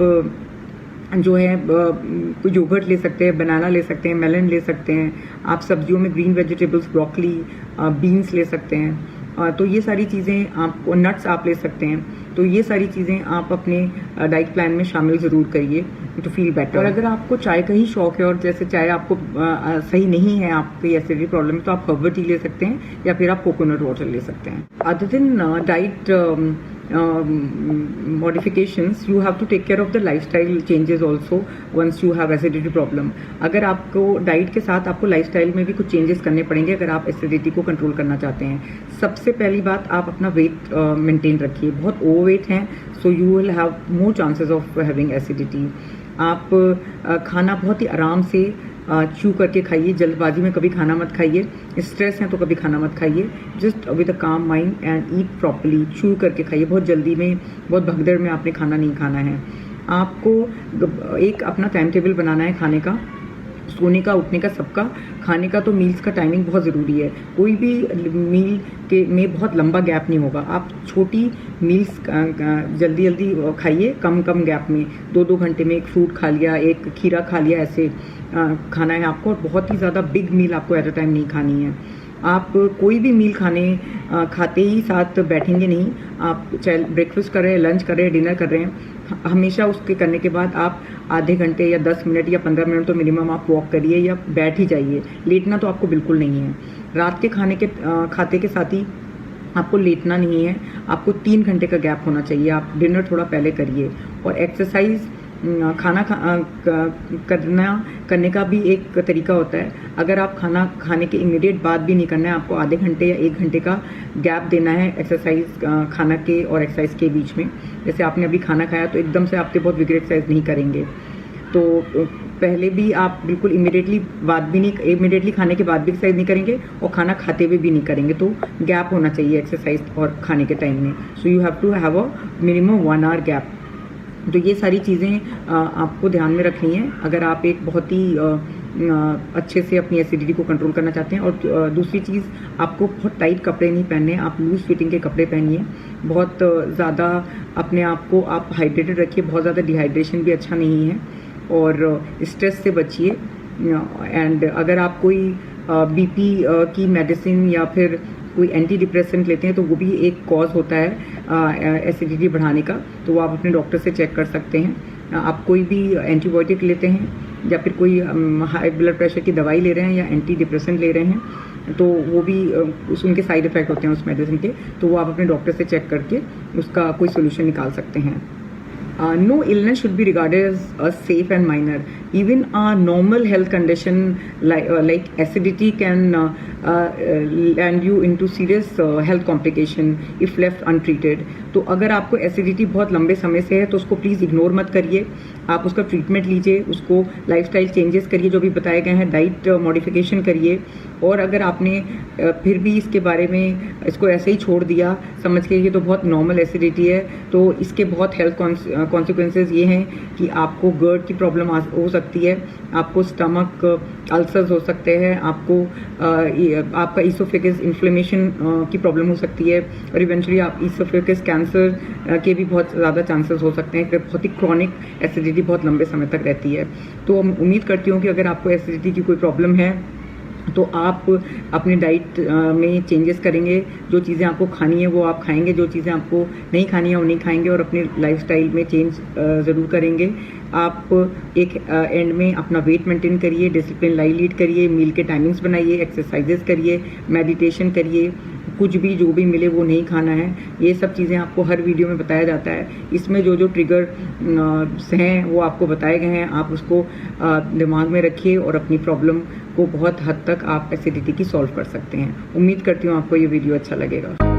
जो है कोई योगर्ट ले सकते हैं, बनाना ले सकते हैं, मेलन ले सकते हैं। आप सब्जियों में ग्रीन वेजिटेबल्स, ब्रोकली, बीन्स ले सकते हैं। तो ये सारी चीज़ें आपको, नट्स आप ले सकते हैं। तो ये सारी चीज़ें आप अपने डाइट प्लान में शामिल ज़रूर करिए टू फील बेटर। और अगर आपको चाय का ही शौक है और जैसे चाय आपको सही नहीं है आपकी एसिडिटी प्रॉब्लम में, तो आप हर्बल टी ले सकते हैं या फिर आप कोकोनट वाटर ले सकते हैं। Other than diet modifications, you have to take care of the lifestyle changes also once you have acidity problem. अगर आपको डाइट के साथ आपको लाइफस्टाइल में भी कुछ चेंजेस करने पड़ेंगे अगर आप एसिडिटी को कंट्रोल करना चाहते हैं। सबसे पहली बात, आप अपना वेट मेंटेन रखिए। बहुत ओवरवेट हैं so you will have more chances of having acidity. आप खाना बहुत ही आराम से च्यू करके खाइए, जल्दबाजी में कभी खाना मत खाइए। स्ट्रेस है तो कभी खाना मत खाइए। जस्ट विद अ काम mind and eat properly, chew करके खाइए। बहुत जल्दी में, बहुत भगदड़ में आपने खाना नहीं खाना है। आपको एक अपना टाइम टेबल बनाना है खाने का, सोने का, उठने का, सबका। खाने का तो मील्स का टाइमिंग बहुत ज़रूरी है। कोई भी मील के में बहुत लंबा गैप नहीं होगा। आप छोटी मील्स जल्दी जल्दी खाइए, कम कम गैप में। 2-2 घंटे में एक फ्रूट खा लिया, एक खीरा खा लिया, ऐसे खाना है आपको। और बहुत ही ज़्यादा बिग मील आपको एट अ टाइम नहीं खानी है। आप कोई भी मील खाते ही साथ बैठेंगे नहीं। आप चाहे ब्रेकफास्ट कर रहे हैं, लंच कर रहे हैं, डिनर कर रहे हैं, हमेशा उसके करने के बाद आप आधे घंटे या 10 मिनट या 15 मिनट तो मिनिमम आप वॉक करिए या बैठ ही जाइए। लेटना तो आपको बिल्कुल नहीं है। रात के खाते के साथ ही आपको लेटना नहीं है। आपको 3 घंटे का गैप होना चाहिए। आप डिनर थोड़ा पहले करिए। और एक्सरसाइज, खाना करने का भी एक तरीका होता है। अगर आप खाना खाने के इमीडिएट बाद भी नहीं करना है, आपको आधे घंटे या 1 घंटे का गैप देना है एक्सरसाइज, खाना के और एक्सरसाइज के बीच में। जैसे आपने अभी खाना खाया तो एकदम से आपसे बहुत विगड़ एक्सरसाइज नहीं करेंगे। तो पहले भी आप बिल्कुल इमीडिएटली खाने के बाद भी एक्सरसाइज नहीं करेंगे और खाना खाते हुए भी नहीं करेंगे। तो गैप होना चाहिए एक्सरसाइज और खाने के टाइम में। So you have to have a minimum 1 hour gap. तो ये सारी चीज़ें आपको ध्यान में रखनी है अगर आप एक बहुत ही अच्छे से अपनी एसिडिटी को कंट्रोल करना चाहते हैं। और दूसरी चीज़, आपको बहुत टाइट कपड़े नहीं पहनने, आप लूज फिटिंग के कपड़े पहनिए। बहुत ज़्यादा अपने आप को आप हाइड्रेटेड रखिए। बहुत ज़्यादा डिहाइड्रेशन भी अच्छा नहीं है। और स्ट्रेस से बचिए। एंड अगर आप कोई बीपी की मेडिसिन या फिर कोई एंटी डिप्रेसेंट लेते हैं तो वो भी एक कॉज होता है एसिडिटी बढ़ाने का। तो वो आप अपने डॉक्टर से चेक कर सकते हैं। आप कोई भी एंटीबायोटिक लेते हैं या फिर कोई हाई ब्लड प्रेशर की दवाई ले रहे हैं या एंटी डिप्रेसेंट ले रहे हैं तो वो भी उनके साइड इफ़ेक्ट होते हैं उस मेडिसिन के। तो वो आप अपने डॉक्टर से चेक करके उसका कोई सोल्यूशन निकाल सकते हैं। No illness should be regarded as a safe and minor. Even a normal health condition like acidity can land you into serious health complication if left untreated. तो अगर आपको एसिडिटी बहुत लंबे समय से है तो उसको प्लीज़ इग्नोर मत करिए, आप उसका ट्रीटमेंट लीजिए, उसको लाइफस्टाइल चेंजेस करिए जो भी बताए गए हैं, डाइट मॉडिफिकेशन करिए। और अगर आपने फिर भी इसके बारे में इसको ऐसे ही छोड़ दिया समझ के ये तो बहुत नॉर्मल एसिडिटी है, तो इसके बहुत हेल्थ कॉन्सिक्वेंसेस ये हैं कि आपको गर्ट की प्रॉब्लम हो सकती है, आपको स्टमक अल्सर्स हो सकते हैं, आपको आपका ईसोफेगस इन्फ्लेमेशन की प्रॉब्लम हो सकती है, और इवेंचुअली आप ईसोफेगस कैंसर के भी बहुत ज़्यादा चांसेस हो सकते हैं। बहुत ही क्रॉनिक एसिडिटी बहुत लंबे समय तक रहती है। तो उम्मीद करती हूँ कि अगर आपको एसिडिटी की कोई प्रॉब्लम है तो आप अपने डाइट में चेंजेस करेंगे, जो चीज़ें आपको खानी है वो आप खाएंगे, जो चीज़ें आपको नहीं खानी है वो नहीं खाएंगे, और अपने लाइफस्टाइल में चेंज ज़रूर करेंगे। आप एक एंड में अपना वेट मेंटेन करिए, डिसिप्लिन लाइफ लीड करिए, मील के टाइमिंग्स बनाइए, एक्सरसाइजेस करिए, मेडिटेशन करिए, कुछ भी जो भी मिले वो नहीं खाना है। ये सब चीज़ें आपको हर वीडियो में बताया जाता है। इसमें जो जो ट्रिगर हैं वो आपको बताए गए हैं, आप उसको दिमाग में रखिए और अपनी प्रॉब्लम को बहुत हद तक आप एसिडिटी की सॉल्व कर सकते हैं। उम्मीद करती हूँ आपको ये वीडियो अच्छा लगेगा।